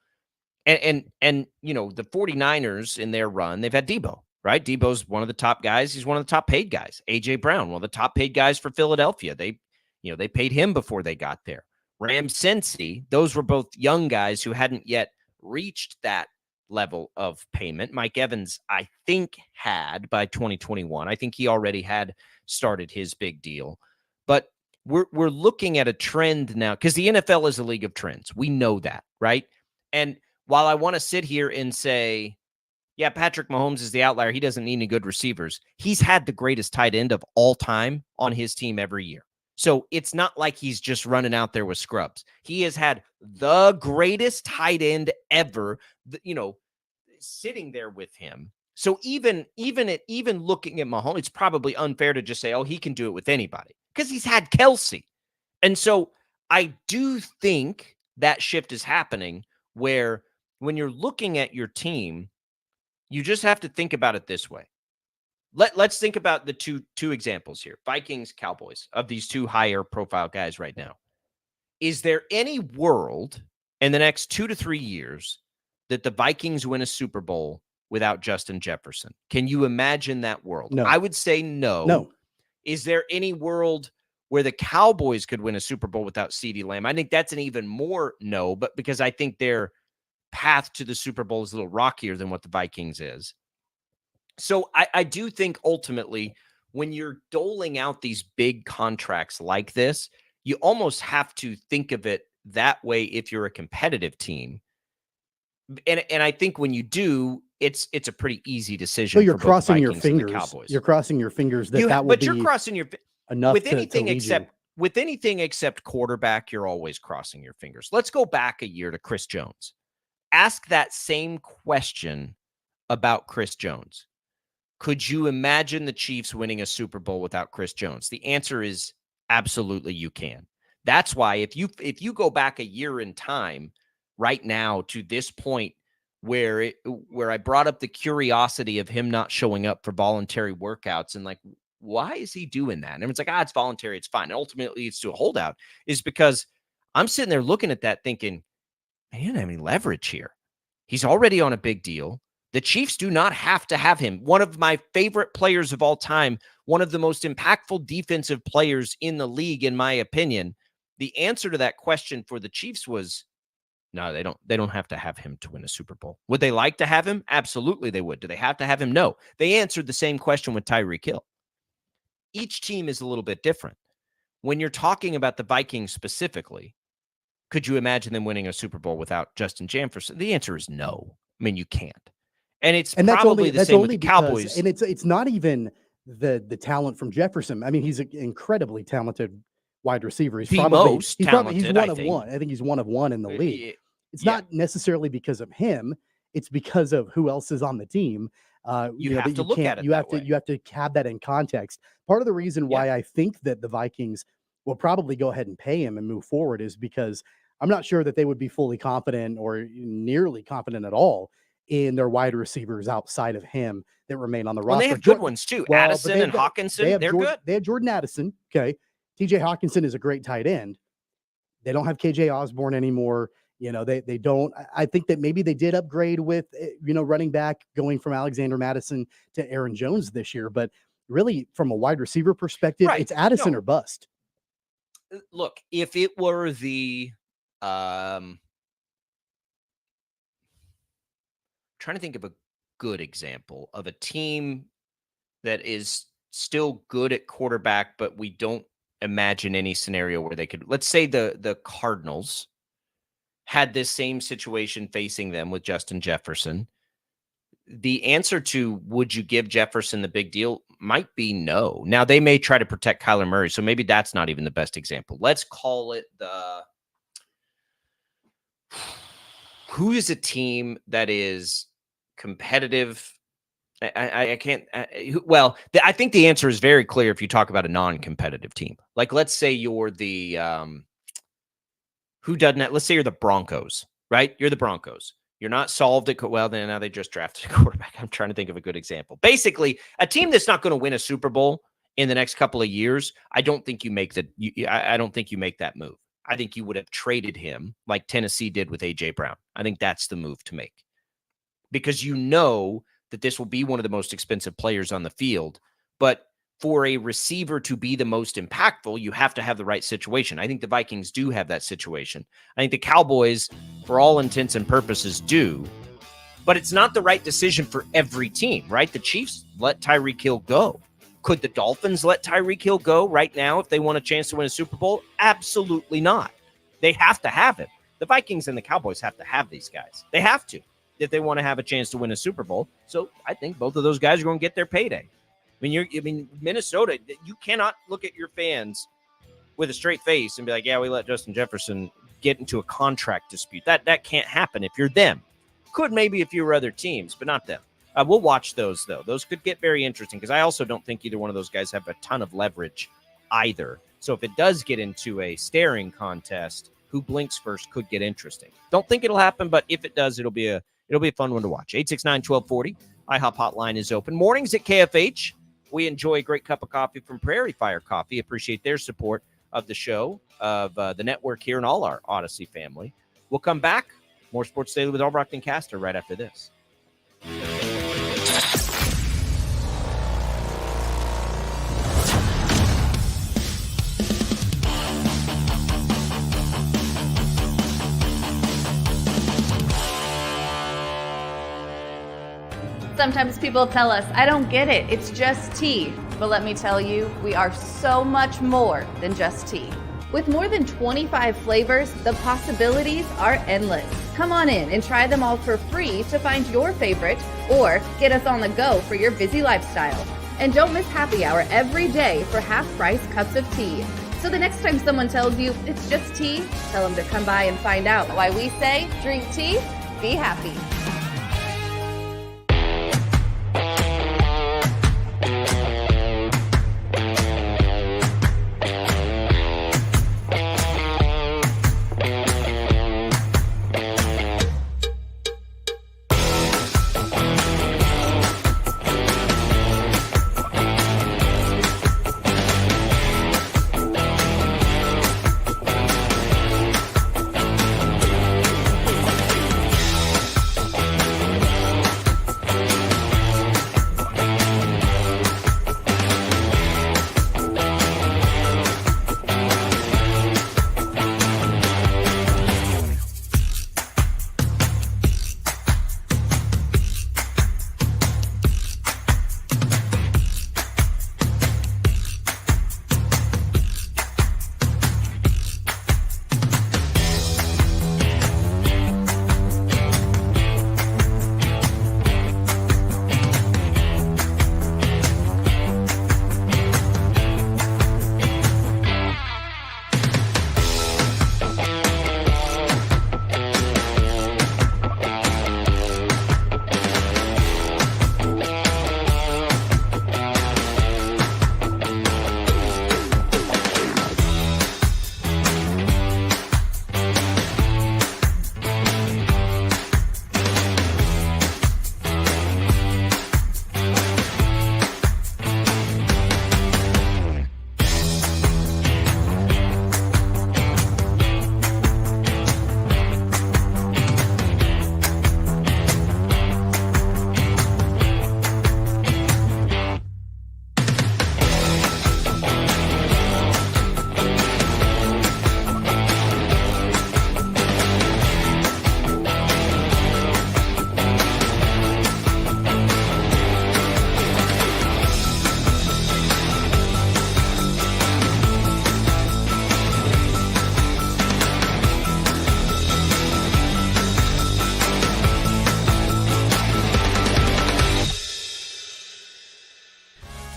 And the 49ers in their run, they've had Debo, right? Debo's one of the top guys. He's one of the top paid guys. A.J. Brown, one of the top paid guys for Philadelphia. They paid him before they got there. Rams, Cincy, those were both young guys who hadn't yet reached that level of payment. Mike Evans, I think, had by 2021. I think he already had started his big deal. But we're looking at a trend now, because the NFL is a league of trends. We know that, right? And while I want to sit here and say, yeah, Patrick Mahomes is the outlier, he doesn't need any good receivers, he's had the greatest tight end of all time on his team every year. So it's not like he's just running out there with scrubs. He has had the greatest tight end ever, sitting there with him. So even looking at Mahomes, it's probably unfair to just say, oh, he can do it with anybody, because he's had Kelce. And so I do think that shift is happening, where when you're looking at your team, you just have to think about it this way. Let's think about the two examples here, Vikings, Cowboys, of these two higher profile guys right now. Is there any world in the next 2 to 3 years that the Vikings win a Super Bowl without Justin Jefferson? Can you imagine that world? No. I would say no. No. Is there any world where the Cowboys could win a Super Bowl without CeeDee Lamb. I think that's an even more no, but because I think their path to the Super Bowl is a little rockier than what the Vikings is. So I do think ultimately when you're doling out these big contracts like this, you almost have to think of it that way if you're a competitive team. And I think when you do, it's a pretty easy decision. So you're for both crossing the your Vikings and the fingers. Cowboys. You're crossing your fingers that that will but be you're crossing your enough with to anything lead except you. with anything except quarterback. You're always crossing your fingers. Let's go back a year to Chris Jones. Ask that same question about Chris Jones. Could you imagine the Chiefs winning a Super Bowl without Chris Jones? The answer is absolutely you can. That's why if you go back a year in time right now to this point where I brought up the curiosity of him not showing up for voluntary workouts and like, why is he doing that? And everyone's like, it's voluntary, it's fine. And ultimately it's to a holdout, is because I'm sitting there looking at that thinking, man, he doesn't have any leverage here. He's already on a big deal. The Chiefs do not have to have him. One of my favorite players of all time, one of the most impactful defensive players in the league, in my opinion. The answer to that question for the Chiefs was, no, they don't have to have him to win a Super Bowl. Would they like to have him? Absolutely they would. Do they have to have him? No. They answered the same question with Tyreek Hill. Each team is a little bit different. When you're talking about the Vikings specifically, could you imagine them winning a Super Bowl without Justin Jefferson? The answer is no. I mean, you can't. And it's probably the same with the Cowboys. And it's not even the talent from Jefferson. I mean, he's an incredibly talented wide receiver. He's the most talented. He's one of one. I think he's one of one in the league. It's not necessarily because of him. It's because of who else is on the team. You have to look at it. You have to have that in context. Part of the reason why I think that the Vikings will probably go ahead and pay him and move forward is because I'm not sure that they would be fully confident or nearly confident at all in their wide receivers outside of him that remain on the roster. They have good ones too. Addison and Hawkinson, they're good. They have Jordan Addison. Okay. TJ Hawkinson is a great tight end. They don't have KJ Osborne anymore. You know, they don't. I think that maybe they did upgrade with, running back going from Alexander Madison to Aaron Jones this year. But really, from a wide receiver perspective, it's Addison or bust. Look, if it were the trying to think of a good example of a team that is still good at quarterback, but we don't imagine any scenario where they could, let's say the Cardinals had this same situation facing them with Justin Jefferson. The answer to would you give Jefferson the big deal might be no. Now they may try to protect Kyler Murray, so maybe that's not even the best example. Let's call it who is a team that is competitive? I can't. I think the answer is very clear if you talk about a non-competitive team. Like, let's say you're the who doesn't. Let's say you're the Broncos, right? You're the Broncos. You're not solved at then now they just drafted a quarterback. I'm trying to think of a good example. Basically, a team that's not going to win a Super Bowl in the next couple of years. I don't think you make I don't think you make that move. I think you would have traded him like Tennessee did with A.J. Brown. I think that's the move to make because you know that this will be one of the most expensive players on the field. But for a receiver to be the most impactful, you have to have the right situation. I think the Vikings do have that situation. I think the Cowboys, for all intents and purposes, do. But it's not the right decision for every team, right? The Chiefs let Tyreek Hill go. Could the Dolphins let Tyreek Hill go right now if they want a chance to win a Super Bowl? Absolutely not. They have to have him. The Vikings and the Cowboys have to have these guys. They have to if they want to have a chance to win a Super Bowl. So I think both of those guys are going to get their payday. I mean, Minnesota, you cannot look at your fans with a straight face and be like, yeah, we let Justin Jefferson get into a contract dispute. That can't happen if you're them. Could maybe if you were other teams, but not them. We'll watch those, though. Those could get very interesting because I also don't think either one of those guys have a ton of leverage either. So if it does get into a staring contest, who blinks first could get interesting. Don't think it'll happen, but if it does, it'll be a fun one to watch. 869-1240. IHOP hotline is open. Mornings at KFH. We enjoy a great cup of coffee from Prairie Fire Coffee. Appreciate their support of the show, of the network here and all our Odyssey family. We'll come back. More Sports Daily with Albracht and Castor right after this. Sometimes people tell us, I don't get it, it's just tea. But let me tell you, we are so much more than just tea. With more than 25 flavors, the possibilities are endless. Come on in and try them all for free to find your favorite or get us on the go for your busy lifestyle. And don't miss happy hour every day for half-price cups of tea. So the next time someone tells you it's just tea, tell them to come by and find out why we say drink tea, be happy.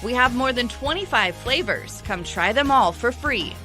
We have more than 25 flavors. Come try them all for free.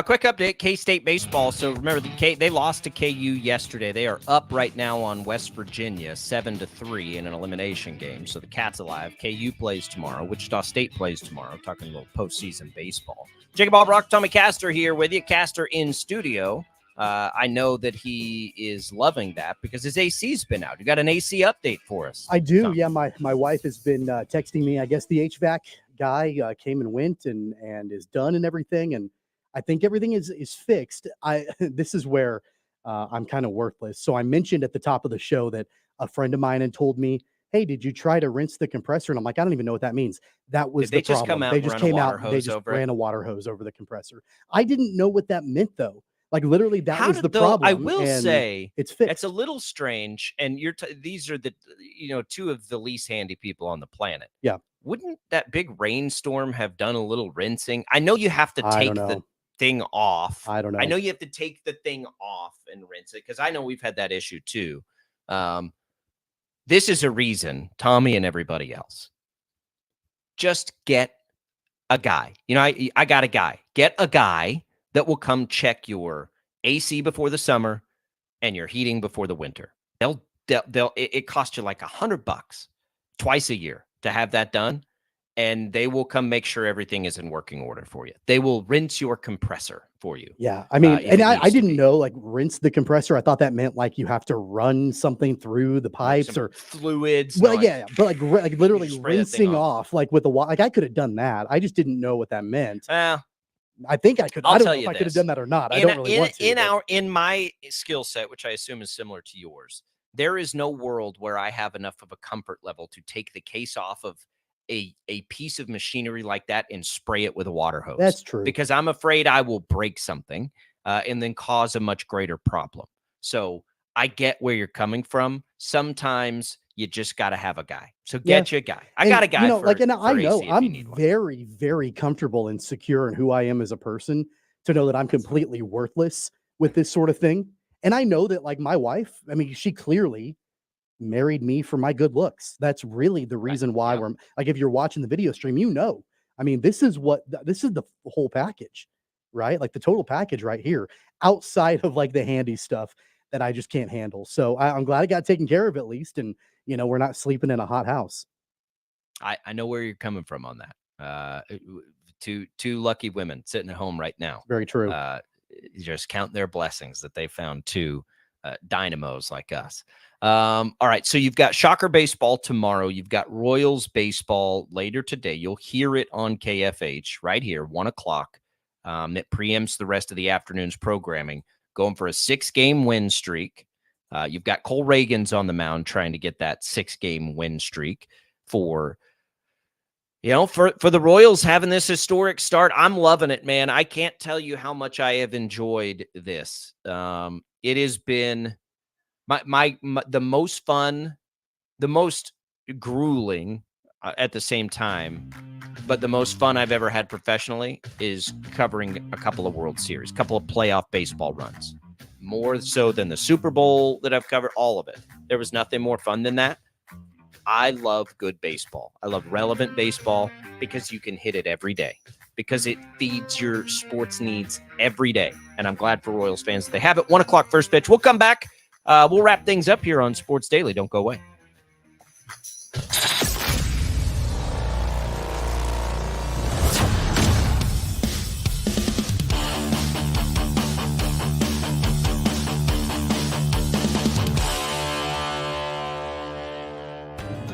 Quick update, K-State baseball. So remember, they lost to KU yesterday. They are up right now on West Virginia, 7-3 in an elimination game. So the Cat's alive. KU plays tomorrow. Wichita State plays tomorrow. Talking a little postseason baseball. Jacob Albracht, Tommy Castor here with you. Castor in studio. I know that he is loving that because his AC's been out. You got an AC update for us? I do. Tom. Yeah, my wife has been texting me. I guess the HVAC guy came and went and is done and everything. And I think everything is fixed. This is where I'm kind of worthless. So I mentioned at the top of the show that a friend of mine had told me, "Hey, did you try to rinse the compressor?" And I'm like, I don't even know what that means. That was the problem. Come out they just came out. They just ran a water hose over the compressor. I didn't know what that meant though. Like literally, that was the problem. I will say it's fixed. It's a little strange, and these are the two of the least handy people on the planet. Yeah. Wouldn't that big rainstorm have done a little rinsing? I know you have to take the thing off. I don't know. I know you have to take the thing off and rinse it because I know we've had that issue too. This is a reason, Tommy and everybody else, just get a guy. I got a guy. Get a guy that will come check your AC before the summer and your heating before the winter. It costs you like $100 twice a year to have that done. And they will come make sure everything is in working order for you. They will rinse your compressor for you. Yeah. I mean, and I didn't know like rinse the compressor. I thought that meant like you have to run something through the pipes or fluids. Well, yeah, but like literally rinsing off like with the water. Like I could have done that. I just didn't know what that meant. I think I could. I don't know if I could have done that or not. I don't really want to. In my skill set, which I assume is similar to yours, there is no world where I have enough of a comfort level to take the case off of a piece of machinery like that and spray it with a water hose. That's true. Because I'm afraid I will break something and then cause a much greater problem. So I get where you're coming from. Sometimes you just got to have a guy. So get you a guy. I got a guy. I know I'm very, very comfortable and secure in who I am as a person to know that I'm completely worthless with this sort of thing. And I know that like my wife, I mean, she clearly married me for my good looks. That's really the reason why we're like, if you're watching the video stream, I mean, this is the whole package, right? Like the total package right here outside of like the handy stuff that I just can't handle. So I'm glad it got taken care of at least. And, we're not sleeping in a hot house. I know where you're coming from on that. Two lucky women sitting at home right now. Very true. Just count their blessings that they found two dynamos like us. All right. So you've got Shocker baseball tomorrow. You've got Royals baseball later today. You'll hear it on KFH right here, 1:00. It preempts the rest of the afternoon's programming, going for a 6-game win streak. You've got Cole Reagans on the mound trying to get that 6-game win streak for the Royals having this historic start. I'm loving it, man. I can't tell you how much I have enjoyed this. It has been the most fun, the most grueling at the same time, but the most fun I've ever had professionally is covering a couple of World Series, a couple of playoff baseball runs. More so than the Super Bowl that I've covered, all of it. There was nothing more fun than that. I love good baseball. I love relevant baseball because you can hit it every day, because it feeds your sports needs every day. And I'm glad for Royals fans that they have it. 1:00 first pitch. We'll come back. We'll wrap things up here on Sports Daily. Don't go away.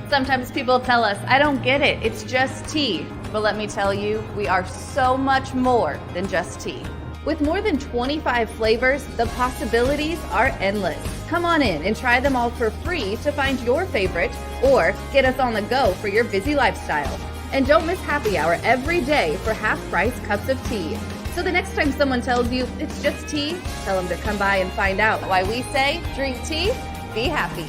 Sometimes people tell us, I don't get it, it's just tea. But let me tell you, we are so much more than just tea. With more than 25 flavors, the possibilities are endless. Come on in and try them all for free to find your favorite or get us on the go for your busy lifestyle. And don't miss happy hour every day for half-price cups of tea. So the next time someone tells you it's just tea, tell them to come by and find out why we say drink tea, be happy.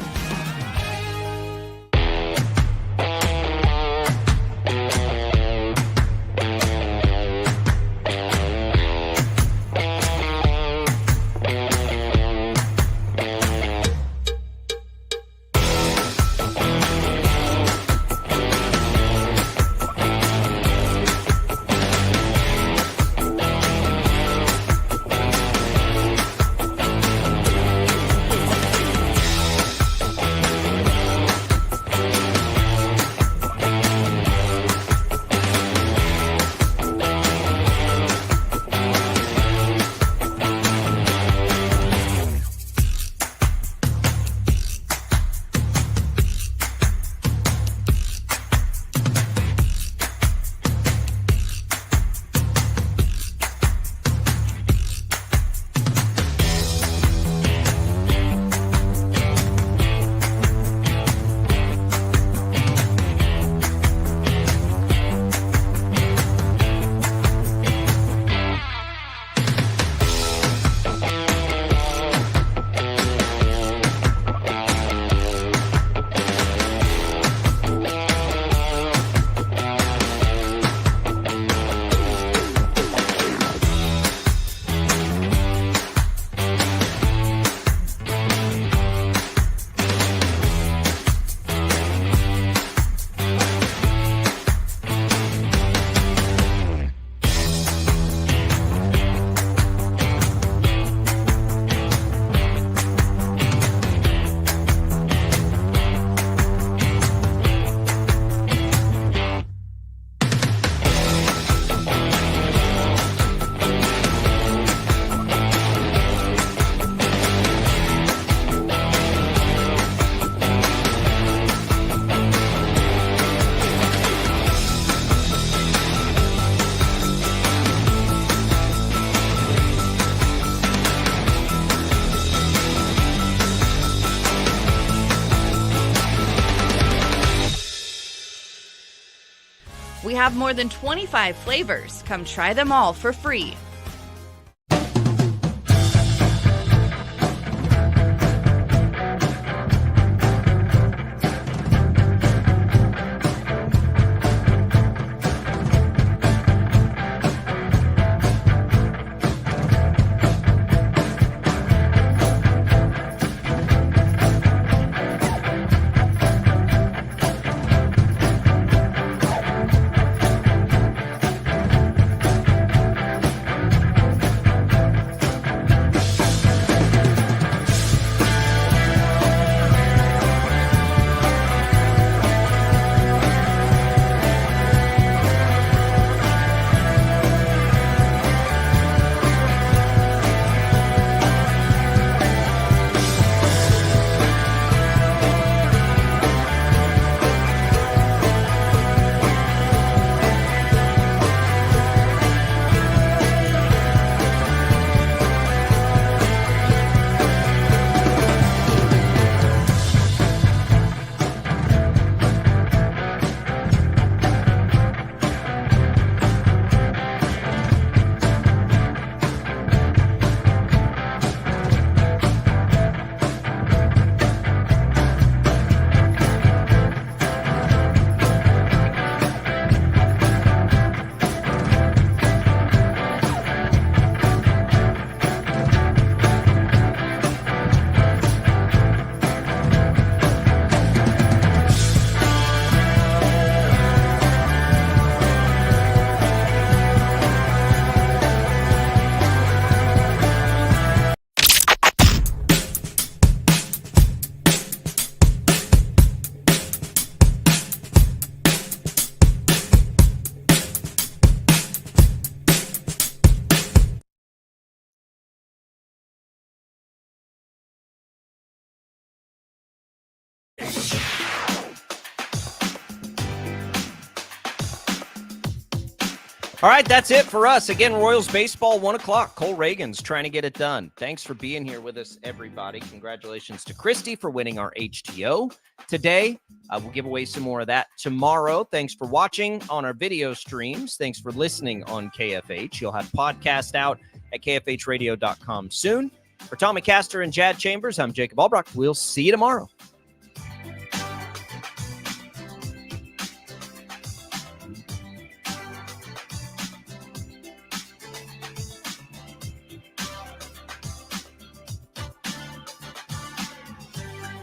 We have more than 25 flavors. Come try them all for free. All right, that's it for us. Again, Royals baseball, 1 o'clock. Cole Reagan's trying to get it done. Thanks for being here with us, everybody. Congratulations to Christy for winning our HTO today. We'll give away some more of that tomorrow. Thanks for watching on our video streams. Thanks for listening on KFH. You'll have podcast out at kfhradio.com soon. For Tommy Castor and Jad Chambers, I'm Jacob Albracht. We'll see you tomorrow.